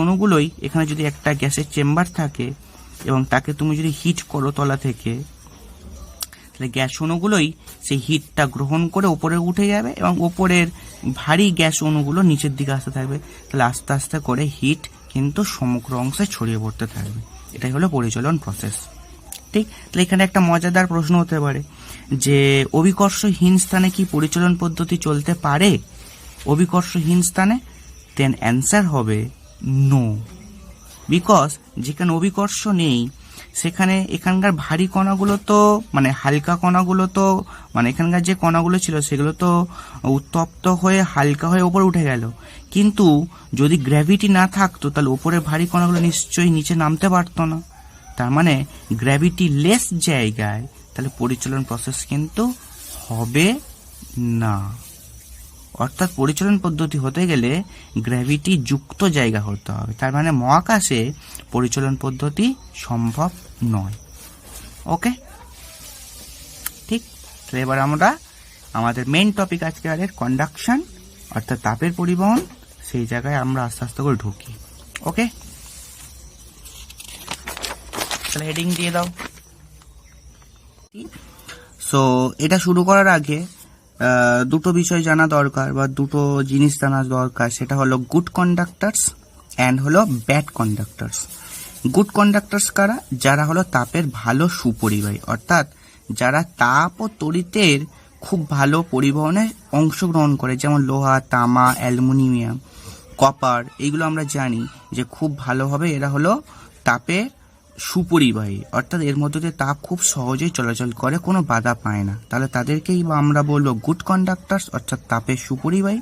অণুগুলোই এখানে যদি একটা গ্যাসের চেম্বার থাকে এবং তাকে তুমি যদি হিট করো তলা থেকে, তাহলে গ্যাস অণুগুলোই সেই হিটটা গ্রহণ করে ওপরে উঠে যাবে এবং ওপরের ভারী গ্যাস অণুগুলো নিচের দিকে আসতে থাকবে। তাহলে আস্তে আস্তে করে হিট কিন্তু সমগ্র অংশে ছড়িয়ে পড়তে থাকবে। এটাই হলো পরিচলন প্রসেস। ঠিক, তাহলে এখানে একটা মজাদার প্রশ্ন হতে পারে যে অভিকর্ষহীন স্থানে কি পরিচলন পদ্ধতি চলতে পারে? অভিকর্ষহীন স্থানে? দেন অ্যান্সার হবে নো। বিকজ যেখানে অভিকর্ষ নেই সেখানে এখানকার ভারী কণাগুলো তো মানে হালকা কণাগুলো তো মানে এখানকার যে কণাগুলো ছিল সেগুলো তো উত্তপ্ত হয়ে হালকা হয়ে ওপরে উঠে গেল, কিন্তু যদি গ্র্যাভিটি না থাকতো তাহলে ওপরে ভারী কণাগুলো নিশ্চয়ই নিচে নামতে পারতো না। তার মানে গ্র্যাভিটি লেস জায়গায় তাহলে পরিচলন প্রসেস কিন্তু হবে না। অর্থাৎ পরিচলন পদ্ধতি হতে গেলে গ্র্যাভিটি যুক্ত জায়গা হতে হবে। তার মানে মহাকাশে পরিচলন পদ্ধতি সম্ভব নয়। ওকে, ঠিক। তাহলে এবার আমরা আমাদের মেইন টপিক আজকের কন্ডাকশন অর্থাৎ তাপের পরিবহন, সেই জায়গায় আমরা আস্তে আস্তে করে ঢুকি। ওকে, তাহলে হেডিং দিয়ে দাও। সো এটা শুরু করার আগে দুটো বিষয় জানা দরকার বা দুটো জিনিস জানা দরকার, সেটা হলো গুড কন্ডাক্টার্স অ্যান্ড হলো ব্যাড কন্ডাক্টার্স। গুড কন্ডাক্টার্স কারা? যারা হলো তাপের ভালো সুপরিবাহী, অর্থাৎ যারা তাপ ও তড়িতের খুব ভালো পরিবহনে অংশগ্রহণ করে, যেমন লোহা, তামা, অ্যালুমিনিয়াম, কপার, এইগুলো আমরা জানি যে খুব ভালোভাবে এরা হলো তাপের সুপরিবাহী, অর্থাৎ এর মধ্যে দিয়ে তাপ খুব সহজেই চলাচল করে, কোনো বাধা পায় না। তাহলে তাদেরকেই বা আমরা বলবো গুড কন্ডাক্টার্স অর্থাৎ তাপের সুপরিবাহী।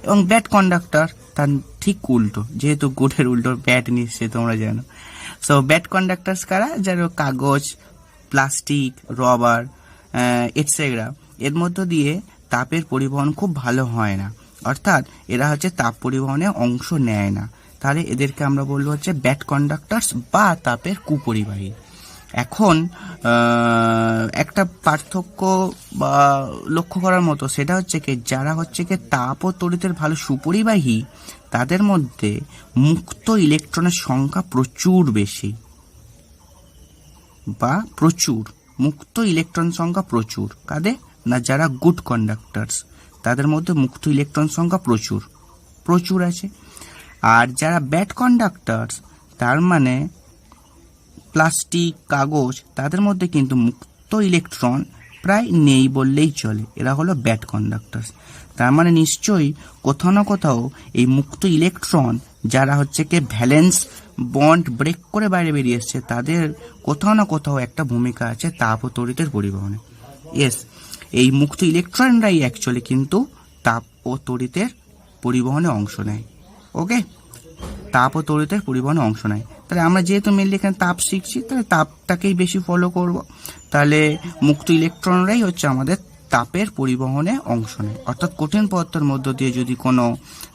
এবং ব্যাড কন্ডাক্টার তার ঠিক উল্টো, যেহেতু গুডের উল্টো ব্যাড নিশ্চয়ই তোমরা জানো। সো ব্যাড কন্ডাক্টার্স কারা? যারা কাগজ, প্লাস্টিক, রবার এটসেট্রা, এর মধ্য দিয়ে তাপের পরিবহন খুব ভালো হয় না, অর্থাৎ এরা হচ্ছে তাপ পরিবহনে অংশ নেয় না। তাহলে এদেরকে আমরা বলবো হচ্ছে ব্যাড কন্ডাক্টার্স বা তাপের কুপরিবাহী। এখন একটা পার্থক্য বা লক্ষ্য করার মতো, সেটা হচ্ছে কি যারা হচ্ছে কি তাপ ও তড়িতের ভালো সুপরিবাহী তাদের মধ্যে মুক্ত ইলেকট্রনের সংখ্যা প্রচুর বেশি, বা প্রচুর মুক্ত ইলেকট্রন সংখ্যা প্রচুর। কাদের না? যারা গুড কন্ডাক্টার্স তাদের মধ্যে মুক্ত ইলেকট্রন সংখ্যা প্রচুর প্রচুর আছে। আর যারা ব্যাড কন্ডাক্টার্স, তার মানে প্লাস্টিক, কাগজ, তাদের মধ্যে কিন্তু মুক্ত ইলেকট্রন প্রায় নেই বললেই চলে, এরা হলো ব্যাড কন্ডাক্টার্স। তার মানে নিশ্চয়ই কোথাও না কোথাও এই মুক্ত ইলেকট্রন যারা হচ্ছে কি ভ্যালেন্স বন্ড ব্রেক করে বাইরে বেরিয়ে এসছে, তাদের কোথাও না কোথাও একটা ভূমিকা আছে তাপ ও তড়িতের পরিবহনে। ইয়েস, এই মুক্ত ইলেকট্রনরাই অ্যাকচুয়ালি কিন্তু তাপ ও তড়িতের পরিবহনে অংশ নেয়। ওকে, তাপ ও তড়িতের পরিবহনে অংশ নেয়। তাহলে আমরা যেহেতু মেনলি এখানে তাপ শিখছি, তাহলে তাপটাকেই বেশি ফলো করব। তাহলে মুক্ত ইলেকট্রনরাই হচ্ছে আমাদের তাপের পরিবহনে অংশ নেয়, অর্থাৎ কঠিন পদার্থের মধ্য দিয়ে যদি কোনো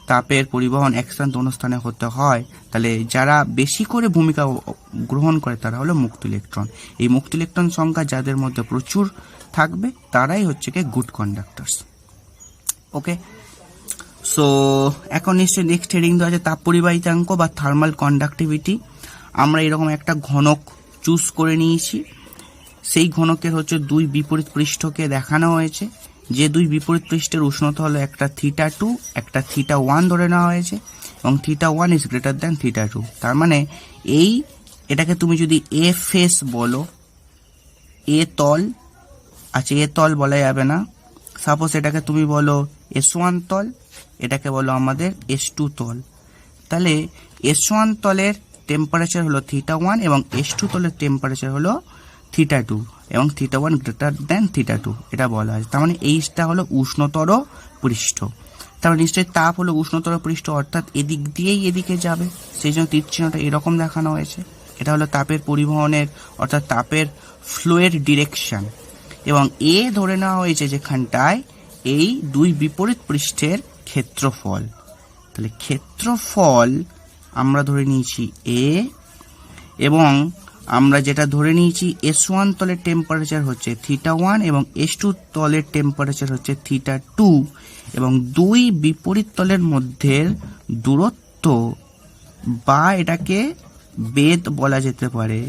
তাপের পরিবহন এক স্থান অন্য স্থানে হতে হয়, তাহলে যারা বেশি করে ভূমিকা গ্রহণ করে তারা হলো মুক্ত ইলেকট্রন। এই মুক্ত ইলেকট্রন সংখ্যা যাদের মধ্যে প্রচুর থাকবে তারাই হচ্ছে কি গুড কন্ডাক্টার্স। ওকে, সো এখন নিশ্চয়ই নেক্সট হেডিং দেওয়া আছে তাপ পরিবাহিতাঙ্ক বা থার্মাল কন্ডাক্টিভিটি। আমরা এরকম একটা ঘনক চুজ করে নিয়েছি, সেই ঘনকের হচ্ছে দুই বিপরীত পৃষ্ঠকে দেখানো হয়েছে, যে দুই বিপরীত পৃষ্ঠের উষ্ণতা হলো একটা θ2 একটা θ1 ধরে নেওয়া হয়েছে, এবং θ1 ইজ গ্রেটার দ্যান θ2। তার মানে এটাকে তুমি যদি এ ফেস বলো, এ তল, আচ্ছা এ তল বলা যাবে না, সাপোজ এটাকে তুমি বলো S1 তল, এটাকে বলো আমাদের S2 তল। তাহলে S1 তলের টেম্পারেচার হলো θ1 এবং S2 তলের টেম্পারেচার হলো θ2 এবং θ1 গ্রেটার দেন θ2, এটা বলা হয়। তার মানে এইটা হলো উষ্ণতর পৃষ্ঠ। তার মানে নিশ্চয়ই তাপ হলো উষ্ণতর পৃষ্ঠ, অর্থাৎ এদিক দিয়েই এদিকে যাবে, সেই জন্য তীর চিহ্নটা এরকম দেখানো হয়েছে। এটা হলো তাপের পরিবহনের অর্থাৎ তাপের ফ্লোয়ের ডিরেকশন। এবং এ ধরে নেওয়া হয়েছে যেখানটায় এই দুই বিপরীত পৃষ্ঠের ক্ষেত্রফল। তাহলে ক্ষেত্রফল আমরা ধরে নিয়েছি এ, এবং আমরা যেটা ধরে নিয়েছি S1 তলের টেম্পারেচার হচ্ছে θ1 এবং S2 তলের টেম্পারেচার হচ্ছে θ2, এবং দুই বিপরীত তলের মধ্যে দূরত্ব বা এটাকে বেধ বলা যেতে পারে,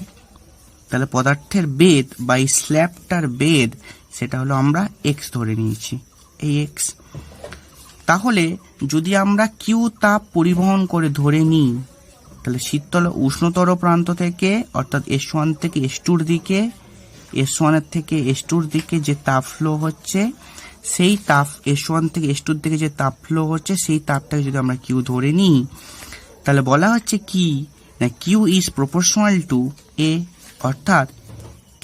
তাহলে পদার্থের বেদ বা এই স্ল্যাবটার বেদ সেটা হলো আমরা এক্স ধরে নিয়েছি, এই এক্স। তাহলে যদি আমরা কিউ তাপ পরিবহন করে ধরে নিই, তাহলে শীতল উষ্ণতর প্রান্ত থেকে অর্থাৎ S1 থেকে S2 দিকে, S1 এর থেকে S2 দিকে যে তাপ ফ্লো হচ্ছে, সেই তাপ S1 থেকে S2 দিকে যে তাপ ফ্লো হচ্ছে সেই তাপটাকে যদি আমরা কিউ ধরে নিই, তাহলে বলা হচ্ছে কি না কিউ ইজ প্রপোর্শনাল টু এ, অর্থাৎ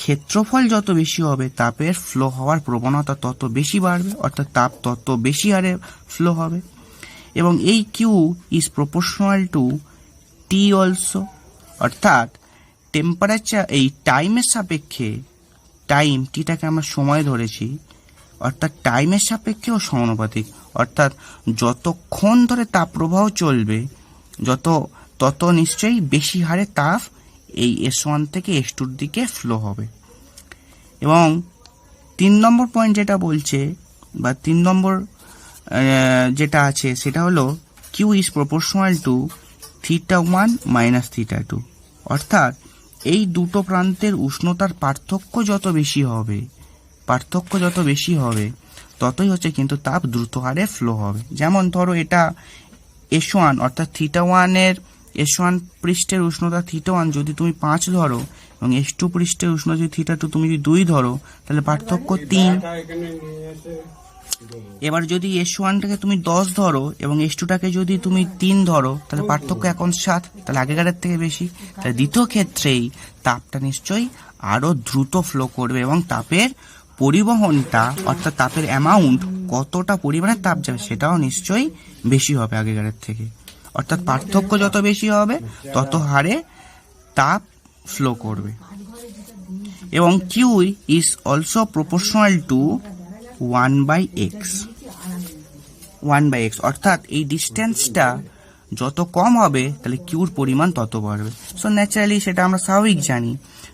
ক্ষেত্রফল যত বেশি হবে তাপের ফ্লো হওয়ার প্রবণতা তত বেশি বাড়বে, অর্থাৎ তাপ তত বেশি হারে ফ্লো হবে। এবং এই Q is proportional to T also, অর্থাৎ টেম্পারেচার এই টাইমের সাপেক্ষে, টাইম টিটাকে আমরা সময় ধরেছি, অর্থাৎ টাইমের সাপেক্ষেও সমানুপাতিক, অর্থাৎ যতক্ষণ ধরে তাপ প্রবাহ চলবে তত নিশ্চয়ই বেশি হারে তাপ এই S1 থেকে S2 দিকে ফ্লো হবে। এবং 3 নম্বর পয়েন্ট যেটা বলছে বা 3 নম্বর যেটা আছে সেটা হলো Q is proportional to θ1 minus θ2, অর্থাৎ এই দুটো প্রান্তের উষ্ণতার পার্থক্য যত বেশি হবে ততই হচ্ছে কিন্তু তাপ দ্রুত হারে ফ্লো হবে। যেমন ধরো এটা S1 অর্থাৎ θ1 এর S1 পৃষ্ঠের উষ্ণতা θ1 যদি তুমি 5 ধরো এবং S2 পৃষ্ঠের উষ্ণতা যদি θ2 তুমি যদি 2 ধরো, তাহলে পার্থক্য 3। এবার যদি S1টাকে তুমি 10 ধরো এবং S2টাকে যদি তুমি 3 ধরো, তাহলে পার্থক্য এখন 7, তাহলে আগেকারের থেকে বেশি। তাহলে দ্বিতীয় ক্ষেত্রেই তাপটা নিশ্চয়ই আরো দ্রুত ফ্লো করবে এবং তাপের পরিবহনটা অর্থাৎ তাপের অ্যামাউন্ট কতটা পরিমাণে তাপ যাবে সেটাও নিশ্চয়ই বেশি হবে আগেকারের থেকে, অর্থাৎ পার্থক্য যত বেশি হবে তত হারে তাপ ফ্লো করবে। এবং Q is also proportional to 1/x, অর্থাৎ এই ডিস্টেন্সটা যত কম হবে তাহলে কিউর পরিমাণ তত বাড়বে। সো ন্যাচারালি সেটা আমরা স্বাভাবিক জানি।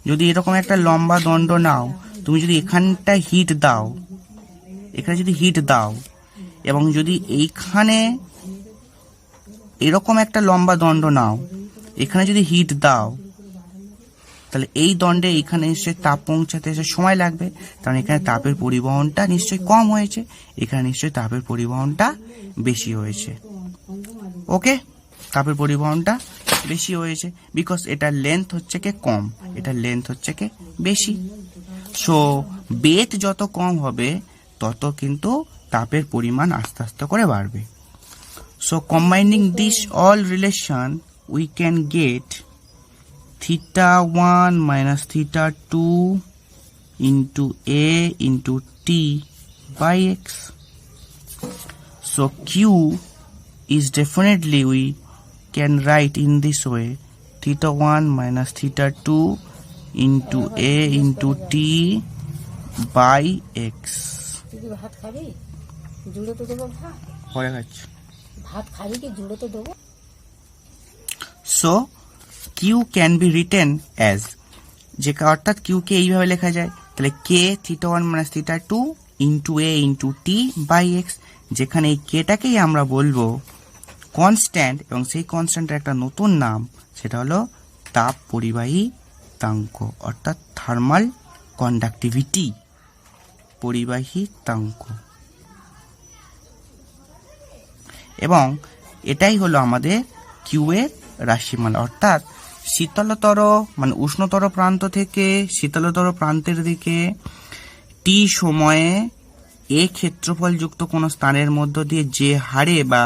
যদি এরকম একটা লম্বা দণ্ড নাও, তুমি যদি এখানটা হিট দাও, এখানে যদি হিট দাও এবং যদি এইখানে এরকম একটা লম্বা দণ্ড নাও, এখানে যদি হিট দাও, তাহলে এই দণ্ডে এখানে নিশ্চয়ই তাপ পৌঁছাতে এসে সময় লাগবে, কারণ এখানে তাপের পরিবহনটা নিশ্চয়ই কম হয়েছে, এখানে নিশ্চয়ই তাপের পরিবহনটা বেশি হয়েছে। ওকে, তাপের পরিবহনটা বেশি হয়েছে বিকজ এটার লেন্থ হচ্ছে কি কম, এটার লেন্থ হচ্ছে কি বেশি। সো বেদ যত কম হবে তত কিন্তু তাপের পরিমাণ আস্তে আস্তে করে বাড়বে। So combining this all relation we can get θ1 minus θ2 into A into T by X. So Q is definitely, we can write in this way, θ1 minus θ2 into A into T by X. ভাত খাবি? জুড়ে তো দেবো ভাত। পরে খাচ্ছি। ভাত খাবি কি জুড়ে তো দেবো? So Q can be written as, যে অর্থাৎ Q কে এইভাবে লেখা যায়, তাহলে K θ1 minus θ2 into A into T by X, যেখানে এই Kটাকেই আমরা বলবো কনস্ট্যান্ট এবং সেই কনস্ট্যান্টের একটা নতুন নাম, সেটা হলো তাপ পরিবাহিতাঙ্ক অর্থাৎ থার্মাল কন্ডাক্টিভিটি পরিবাহিতাঙ্ক। এবং এটাই হলো আমাদের কিউ এর রাশিমালা, অর্থাৎ শীতলতর মানে উষ্ণতর প্রান্ত থেকে শীতলতর প্রান্তের দিকে টি সময়ে এ ক্ষেত্রফল যুক্ত কোনো স্থানের মধ্য দিয়ে যে হারে বা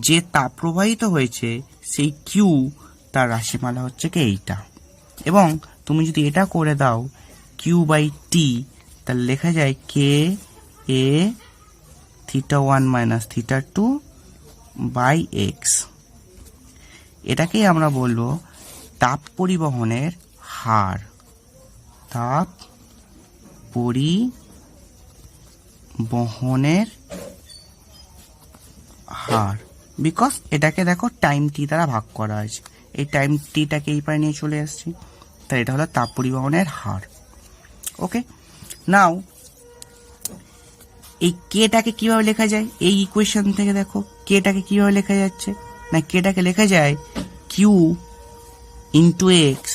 যে তাপ প্রবাহিত হয়েছে সেই কিউ তার রাশিমালা হচ্ছে কি এইটা। এবং তুমি যদি এটা করে দাও কিউ বাই টি, তাহলে লেখা যায় কে এ θ1 মাইনাস θ2 বাই এক্স। এটাকেই আমরা বলবো তাপ পরিবহনের হার, তাপ পরিবহনের হার, বিকজ এটাকে দেখো টাইম টি দ্বারা ভাগ করা হয়েছে, এই টাইম টিটাকে এই পারে নিয়ে চলে আসছি, তাই এটা হলো তাপ পরিবহনের হার। ওকে, নাও এই কেটাকে কিভাবে লেখা যায়, এই ইকুয়েশন থেকে দেখো কেটাকে কিভাবে লেখা যাচ্ছে, না কেটাকে লেখা যায় Q into x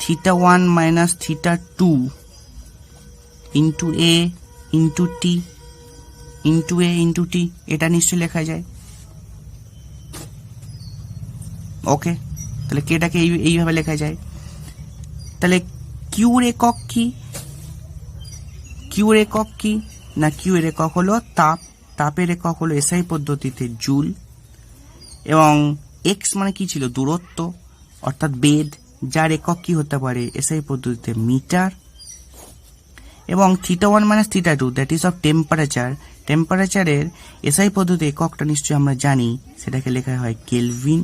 θ1 minus θ2 into A into T into A into T, এটা নিশ্চয়ই লেখা যায়। ওকে, তাহলে কেটাকে এইভাবে লেখা যায়। তাহলে কিউর একক কি? কিউর একক কি না, কিউর একক হলো তাপ। তাপের একক হলো এসআই পদ্ধতিতে জুল। এবং এক্স মানে কি ছিল? দূরত্ব অর্থাৎ বেদ, যার একক কি হতে পারে এসআই পদ্ধতিতে মিটার। এবং θ1 minus θ2 that is of temperature. টেম্পারেচারের এসআই পদ্ধতি এককটা নিশ্চয়ই আমরা জানি, সেটাকে লেখা হয় কেলভিন।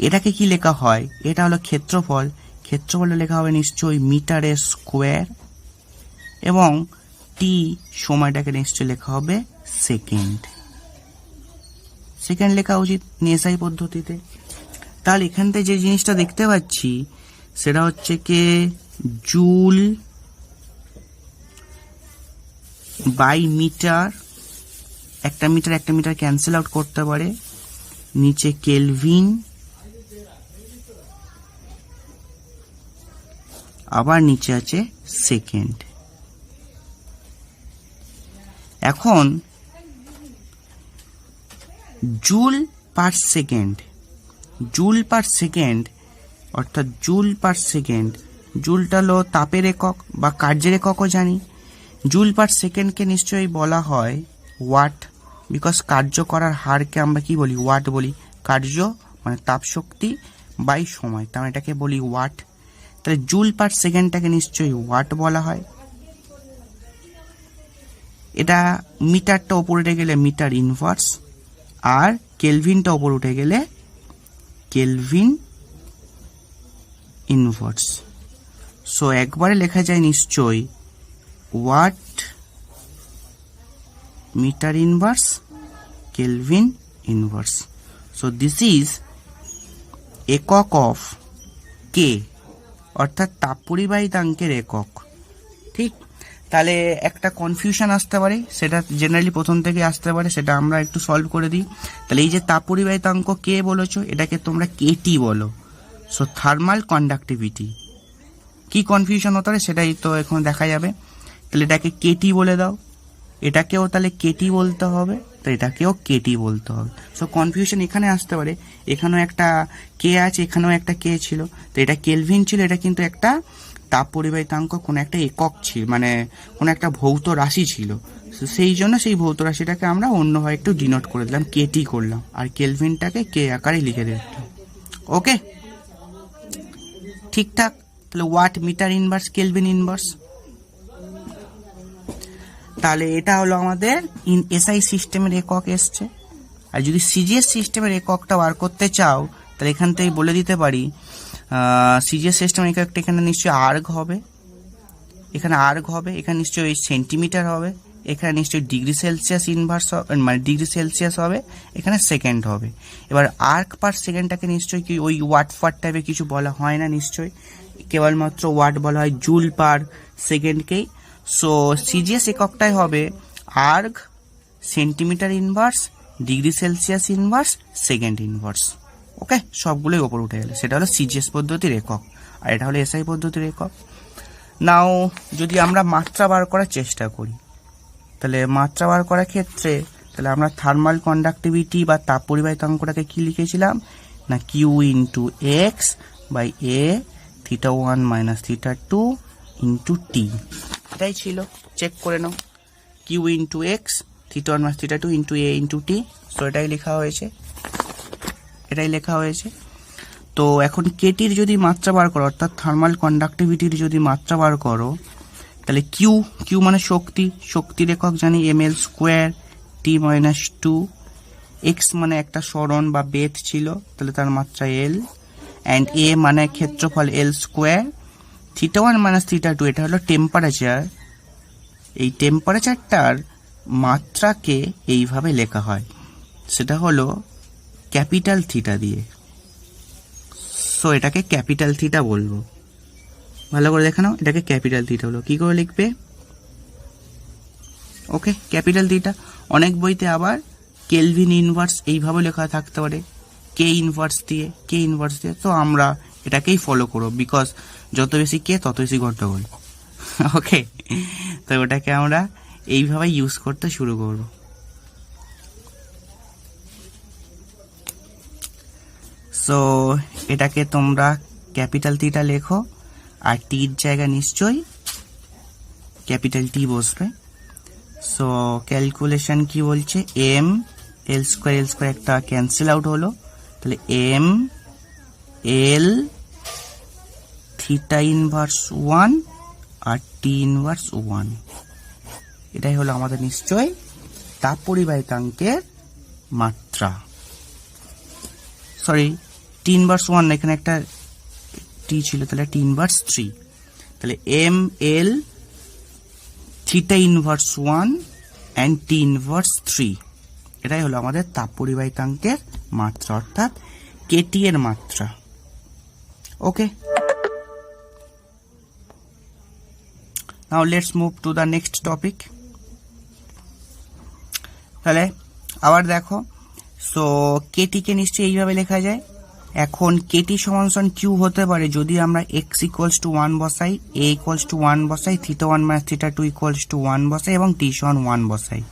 এটাকে কি লেখা হয়? এটা হলো ক্ষেত্রফল। ক্ষেত্রফলে লেখা হবে নিশ্চয়ই মিটারে স্কোয়ার। এবং টি সময়টাকে নিশ্চয়ই লেখা হবে সেকেন্ড। সেকেন্ড লেখা উচিত এসআই পদ্ধতিতে। তাহলে এখান থেকে যে জিনিসটা দেখতে পাচ্ছি সেটা হচ্ছে কি জুল বাই মিটার। একটা মিটার ক্যান্সেল আউট করতে পারে। নিচে কেলভিন, আবার নিচে আছে সেকেন্ড। এখন joule per second, joule per second অর্থাৎ জুল পার সেকেন্ড, জুলটা হলো তাপের একক বা কার্যের এককও জানি। জুল পার সেকেন্ডকে নিশ্চয়ই বলা হয় ওয়াট, বিকজ কার্য করার হারকে আমরা কি বলি? ওয়াট বলি। কার্য মানে তাপ শক্তি বাই সময়, তার এটাকে বলি ওয়াট। তাহলে জুল পার সেকেন্ডটাকে নিশ্চয়ই ওয়াট বলা হয়। এটা মিটারটা ওপর উঠে গেলে মিটার ইনভার্স, আর কেলভিনটা ওপর উঠে গেলে কেলভিন ইনভার্স। সো একবারে লেখা যায় নিশ্চয়ই watt metre inverse kelvin inverse. So this is একক অফ কে, অর্থাৎ তাপ পরিবাহিতাঙ্কের একক। ঠিক, তাহলে একটা কনফিউশন আসতে পারে, সেটা জেনারেলি প্রথম থেকে আসতে পারে, সেটা আমরা একটু সলভ করে দিই। তাহলে এই যে তাপ পরিবাহিতাঙ্ক কে বলেছো, এটাকে তোমরা কেটি বলো। So thermal conductivity. কি কনফিউশন হতে পারে সেটাই তো এখন দেখা যাবে। তাহলে এটাকে কেটি বলে দাও, এটাকেও তাহলে কেটি বলতে হবে, তো এটাকেও কেটি বলতে হবে। সো কনফিউশন এখানে আসতে পারে, এখানেও একটা কে আছে, এখানেও একটা কে ছিল, তো এটা কেলভিন ছিল, এটা কিন্তু একটা তাপ পরিবাহিতাঙ্ক, কোনো একটা একক ছিল, মানে কোনো একটা ভৌত রাশি ছিল। সেই জন্য সেই ভৌত রাশিটাকে আমরা অন্যভাবে একটু ডিনোট করে দিলাম, কেটি করলাম, আর কেলভিনটাকে কে আকারে লিখে দিলাম। ওকে, ঠিকঠাক। তাহলে watt metre inverse kelvin inverse. তাহলে এটা হলো আমাদের এসআই সিস্টেমের একক এসছে। আর যদি সিজিএস সিস্টেমের এককটা বার করতে চাও, তাহলে এখান থেকে বলে দিতে পারি সিজিএস সিস্টেমের এককটা এখানে নিশ্চয়ই আর্গ হবে, এখানে আর্গ হবে, এখানে নিশ্চয়ই সেন্টিমিটার হবে, এখানে নিশ্চয়ই ডিগ্রি সেলসিয়াস ইনভার্স মানে ডিগ্রি সেলসিয়াস হবে, এখানে সেকেন্ড হবে। এবার আর্ক পার সেকেন্ডটাকে নিশ্চয়ই কি ওই ওয়াট ফাট টাইপের কিছু বলা হয় না, নিশ্চয়ই কেবলমাত্র ওয়াট বলা হয়, জুল পার সেকেন্ডকেই। সো সিজিএস এককটাই হবে erg, centimetre inverse, degree Celsius inverse, second inverse. Okay, সবগুলোই ওপর উঠে গেলে সেটা হলো সিজিএস পদ্ধতির একক, আর এটা হলো এসআই পদ্ধতির একক। নাও যদি আমরা মাত্রা বার করার চেষ্টা করি, তাহলে মাত্রা বার করার ক্ষেত্রে তাহলে আমরা থার্মাল কন্ডাক্টিভিটি বা তাপ পরিবাহিতাঙ্কটাকে কি লিখেছিলাম না, Q into x by A θ1 minus θ2 into T, এটাই ছিল। চেক করে নাও, Q into x θ1 minus θ2 into A into T. So এটাই লেখা হয়েছে, এটাই লেখা হয়েছে। তো এখন কেটির যদি মাত্রা বার করো, অর্থাৎ থার্মাল কন্ডাক্টিভিটির যদি মাত্রা বার করো, তাহলে কিউ, কিউ মানে শক্তি, শক্তির একক জানি ml স্কোয়ার টি মাইনাস 2, এক্স মানে একটা সরণ বা বেদ ছিল, তাহলে তার মাত্রা এল, অ্যান্ড এ মানে ক্ষেত্রফল এল স্কোয়ার, θ1 মাইনাস θ2 এটা হলো টেম্পারেচার। এই টেম্পারেচারটার মাত্রাকে এইভাবে লেখা হয়, সেটা হলো ক্যাপিটাল থিটা দিয়ে। সো এটাকে ক্যাপিটাল থিটা বলবো, ভালো করে দেখে নাও, এটাকে ক্যাপিটাল থিটা হলো। কি করে লিখবে? ওকে, ক্যাপিটাল থিটা। অনেক বইতে আবার কেলভিন ইনভার্স এইভাবে লেখা থাকতে পারে, কে ইনভার্স দিয়ে, কে ইনভার্স দিয়ে। তো আমরা এটাকেই ফলো করো, বিকজ যত বেশি কে তত বেশি গন্ডগোল। ওকে, তো ওটাকে আমরা এইভাবে ইউজ করতে শুরু করব। সো এটাকে তোমরা ক্যাপিটাল টিটা লেখো, আর টির জায়গা নিশ্চয়ই ক্যাপিটাল টি বসবে। সো ক্যালকুলেশন কি বলছে, এম এল স্কোয়ার একটা ক্যান্সেল আউট হলো, তাহলে এম এল থিটা ইনভার্স 1 আর টি ইনভার্স 1, এটাই হলো আমাদের নিশ্চয় তাপ পরিবাহিতাঙ্কের মাত্রা। সরি, টি ইনভার্স 1 না, এখানে একটা টি ছিল, তাহলে টি ইনভার্স 3, তাহলে M L theta inverse 1 and T inverse 3, এটাই হলো আমাদের তাপ পরিবাহিতাঙ্কের মাত্রা, অর্থাৎ কেটি এর মাত্রা। Okay, now let's move to the next topic. তাহলে আবার দেখো, সো কেটি কে নিশ্চয়ই এইভাবে লেখা যায়। এখন কেটি সমান সমান কিউ হতে পারে যদি আমরা এক্স ইকুয়ালস টু 1 বসাই, এ ইকুয়ালস টু 1 বসাই, theta 1 minus theta 2 equals to 1 বসাই এবং টি সমান 1 বসাই।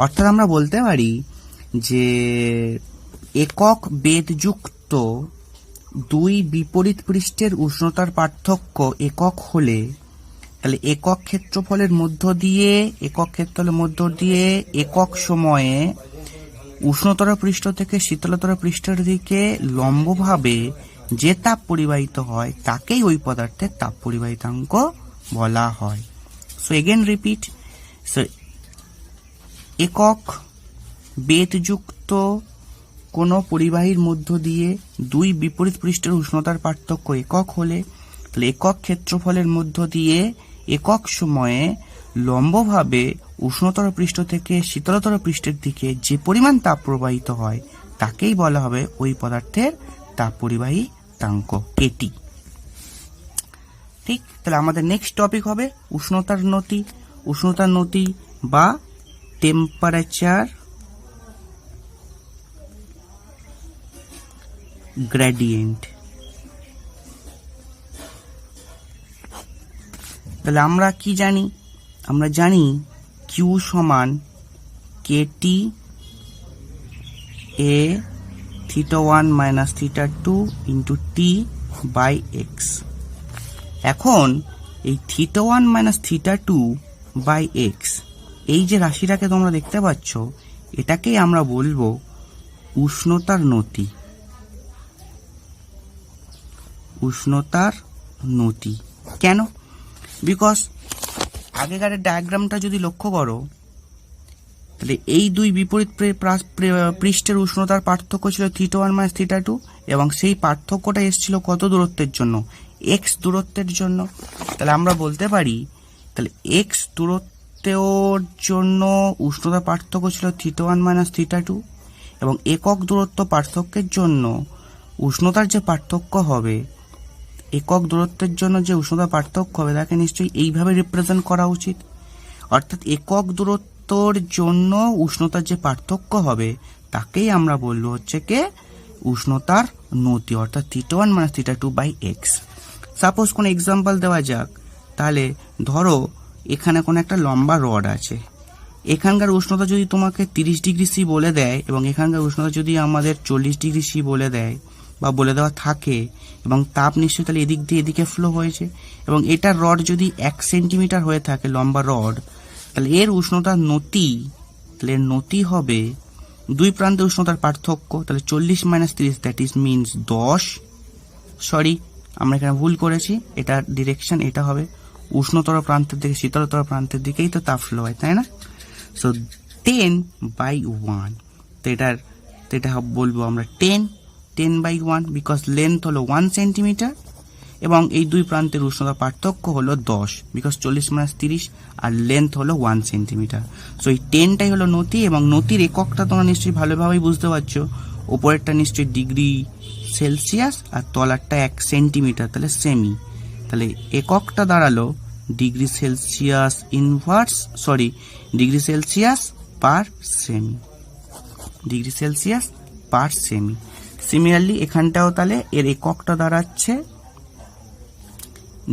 অর্থাৎ আমরা বলতে পারি যে একক বেধযুক্ত দুই বিপরীত পৃষ্ঠের উষ্ণতার পার্থক্য একক হলে, তাহলে একক ক্ষেত্রফলের মধ্য দিয়ে একক সময়ে উষ্ণতর পৃষ্ঠ থেকে শীতলতর পৃষ্ঠের দিকে লম্বভাবে যে তাপ পরিবাহিত হয় তাকেই ওই পদার্থের তাপ পরিবাহিতাঙ্ক বলা হয়। সো এগেন রিপিট, সো একক বেধযুক্ত কোনো পরিবাহীর মধ্য দিয়ে দুই বিপরীত পৃষ্ঠের উষ্ণতার পার্থক্য একক হলে, তাহলে একক ক্ষেত্রফলের মধ্য দিয়ে একক সময়ে লম্বভাবে উষ্ণতর পৃষ্ঠ থেকে শীতলতর পৃষ্ঠের দিকে যে পরিমাণ তাপ প্রবাহিত হয় তাকেই বলা হবে ওই পদার্থের তাপ পরিবাহিতাঙ্ক কেটি। ঠিক, তাহলে আমাদের নেক্সট টপিক হবে উষ্ণতার নতি বা টেম্পারেচার গ্রেডিয়েন্ট। তাহলে আমরা কি জানি, আমরা জানি কিউ সমান KT A theta 1 minus theta 2 into T by X. এখন এই theta 1 minus theta 2 by X, এই যে রাশিটাকে তোমরা দেখতে পাচ্ছ, এটাকেই আমরা বলবো উষ্ণতার নতি। কেন? বিকজ আগেকার ডায়াগ্রামটা যদি লক্ষ্য করো, তাহলে এই দুই বিপরীত পৃষ্ঠের উষ্ণতার পার্থক্য ছিল থিটা 1 মাইনাস থিটা 2, এবং সেই পার্থক্যটা এসেছিল কত দূরত্বের জন্য, এক্স দূরত্বের জন্য। তাহলে আমরা বলতে পারি, তাহলে এক্স দূরত্বের জন্য উষ্ণতার পার্থক্য ছিল থিটা 1 মাইনাস থিটা 2, এবং একক দূরত্ব পার্থক্যের জন্য উষ্ণতার যে পার্থক্য হবে, একক দূরত্বের জন্য যে উষ্ণতা পার্থক্য হবে তাকে নিশ্চয়ই এইভাবে রিপ্রেজেন্ট করা উচিত। অর্থাৎ একক দূরত্বর জন্য উষ্ণতার যে পার্থক্য হবে তাকেই আমরা বলবো হচ্ছে কে উষ্ণতার নতি, অর্থাৎ theta 1 minus theta 2 by X. Suppose কোনো এক্সাম্পল দেওয়া যাক, তাহলে ধরো এখানে কোনো একটা লম্বা রড আছে, এখানকার উষ্ণতা যদি তোমাকে 30 ডিগ্রি সি বলে দেয় এবং এখানকার উষ্ণতা যদি আমাদের 40 ডিগ্রি সি বলে দেয় বা বলে দেওয়া থাকে, এবং তাপ নিশ্চয়ই তাহলে এদিক দিয়ে এদিকে ফ্লো হয়েছে, এবং এটার রড যদি 1 সেন্টিমিটার হয়ে থাকে লম্বা রড, তাহলে এর উষ্ণতার নতি, তাহলে এর নতি হবে দুই প্রান্তে উষ্ণতার পার্থক্য, তাহলে 40 minus 30 that is means 10। Sorry, আমরা এখানে ভুল করেছি, এটার ডিরেকশন এটা হবে উষ্ণতর প্রান্তের দিকে শীতলতর প্রান্তের দিকেই তো তাপ ফ্লো হয়, তাই না? সো 10/1, তো এটা বলবো আমরা 10/1, বিকজ লেন্থ হলো 1 সেন্টিমিটার এবং এই দুই প্রান্তের উষ্ণতা পার্থক্য হলো 10, বিকজ 40 মাইনাস 30 আর লেন্থ হলো 1 সেন্টিমিটার। সো এই 10টাই হলো নতি, এবং নতির এককটা তোমরা নিশ্চয়ই ভালোভাবেই বুঝতে পারছো, উপরেরটা নিশ্চয়ই ডিগ্রি সেলসিয়াস আর তলারটা 1 সেন্টিমিটার, তাহলে সেমি। তাহলে এককটা দাঁড়ালো ডিগ্রি সেলসিয়াস ডিগ্রি সেলসিয়াস পার সেমি, সিমিলারলি এখানটাও তাহলে এর এককটা দাঁড়াচ্ছে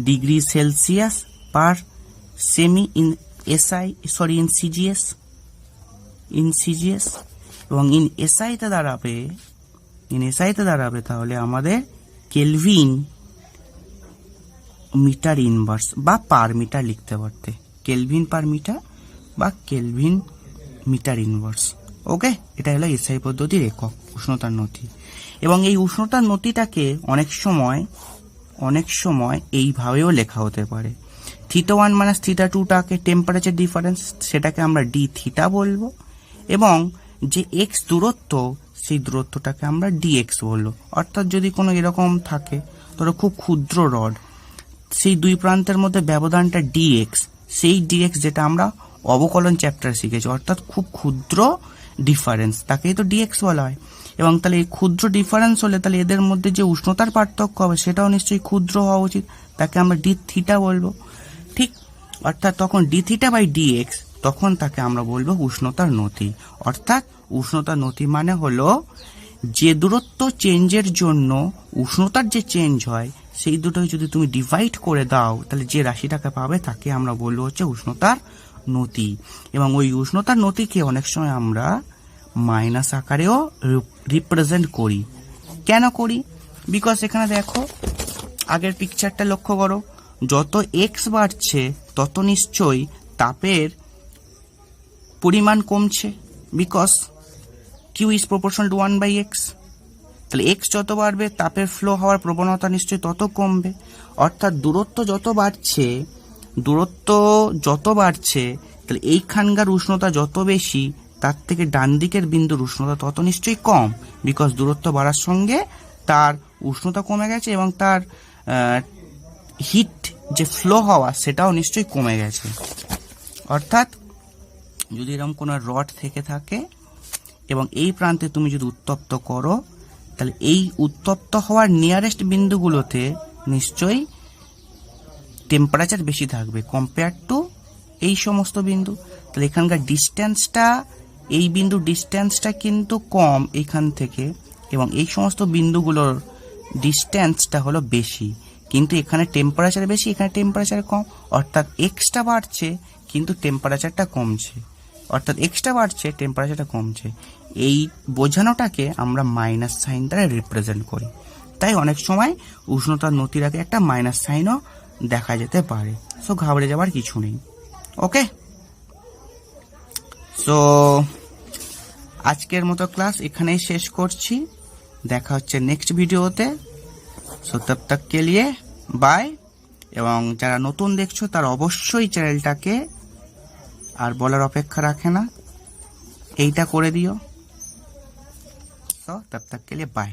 degree Celsius per semi in SI sorry in CGS এবং ইন এসআইতে দাঁড়াবে তাহলে আমাদের কেলভিন মিটার ইনভার্স বা পার মিটার লিখতে পারতে, কেলভিন পার মিটার বা কেলভিন মিটার ইনভার্স। ওকে, এটা হলো এসআই পদ্ধতির একক উষ্ণতার নতি। এবং এই উষ্ণতার নতিটাকে অনেক সময় এইভাবেও লেখা হতে পারে, θ1 মাইনাস θ2 টাকে টেম্পারেচার ডিফারেন্স, সেটাকে আমরা ডি থিটা বলবো, এবং যে এক্স দূরত্ব সেই দূরত্বটাকে আমরা ডিএক্স বলবো। অর্থাৎ যদি কোনো এরকম থাকে ধরো খুব ক্ষুদ্র রড, সেই দুই প্রান্তের মধ্যে ব্যবধানটা ডিএক্স, সেই ডিএক্স যেটা আমরা অবকলন চ্যাপ্টার শিখেছি, অর্থাৎ খুব ক্ষুদ্র ডিফারেন্স, তাকেই তো ডিএক্স বলা হয়। এবং তাহলে এই ক্ষুদ্র ডিফারেন্স হলে তাহলে এদের মধ্যে যে উষ্ণতার পার্থক্য হবে সেটাও নিশ্চয়ই ক্ষুদ্র হওয়া উচিত, তাকে আমরা ডি থিটা বলবো। ঠিক, অর্থাৎ তখন ডি থিটা বাই ডিএক্স, তখন তাকে আমরা বলবো উষ্ণতার নতি। অর্থাৎ উষ্ণতার নতি মানে হলো যে দূরত্ব চেঞ্জের জন্য উষ্ণতার যে চেঞ্জ হয় সেই দুটোই যদি তুমি ডিভাইড করে দাও তাহলে যে রাশিটাকে পাবে তাকে আমরা বলবো হচ্ছে উষ্ণতার নতি। এবং ওই উষ্ণতার নতিকে অনেক সময় আমরা মাইনাস আকারেও রিপ্রেজেন্ট করি। কেন করি? বিকজ এখানে দেখো আগের পিকচারটা লক্ষ্য করো, যত এক্স বাড়ছে তত নিশ্চয়ই তাপের পরিমাণ কমছে, because Q is proportional to 1/x। তাহলে এক্স যত বাড়বে তাপের ফ্লো হওয়ার প্রবণতা নিশ্চয়ই তত কমবে। অর্থাৎ দূরত্ব যত বাড়ছে তাহলে এইখানকার উষ্ণতা যত বেশি তার থেকে ডান দিকের বিন্দুর উষ্ণতা তত নিশ্চয়ই কম, বিকজ দূরত্ব বাড়ার সঙ্গে তার উষ্ণতা কমে গেছে এবং তার হিট যে ফ্লো হওয়া সেটাও নিশ্চয়ই কমে গেছে। অর্থাৎ যদি এরকম কোনো রড থেকে থাকে এবং এই প্রান্তে তুমি যদি উত্তপ্ত করো তাহলে এই উত্তপ্ত হওয়ার নিয়ারেস্ট বিন্দুগুলোতে নিশ্চয়ই টেম্পারেচার বেশি থাকবে কম্পেয়ার টু এই সমস্ত বিন্দু। তাহলে এখানকার ডিস্টেন্সটা, এই বিন্দুর ডিস্টেন্সটা কিন্তু কম এইখান থেকে, এবং এই সমস্ত বিন্দুগুলোর ডিস্টেন্সটা হলো বেশি, কিন্তু এখানে টেম্পারেচার বেশি, এখানে টেম্পারেচার কম। অর্থাৎ এক্সটা বাড়ছে কিন্তু টেম্পারেচারটা কমছে, অর্থাৎ এক্সটা বাড়ছে টেম্পারেচারটা কমছে। এই বোঝানোটাকে আমরা মাইনাস সাইন দ্বারা রিপ্রেজেন্ট করি। তাই অনেক সময় উষ্ণতার নতির আগে একটা মাইনাস সাইনও দেখা যেতে পারে। সো ঘাবড়ে যাওয়ার কিছু নেই। ওকে, সো আজকের মতো ক্লাস এখানেই শেষ করছি, দেখা হচ্ছে নেক্সট ভিডিওতে। সো তব তক কে লিয়ে বাই। এবং যারা নতুন দেখছো তারা অবশ্যই চ্যানেলটাকে, আর বলার অপেক্ষা রাখে না, এইটা করে দিও। সো তব তক কে লিয়ে বাই।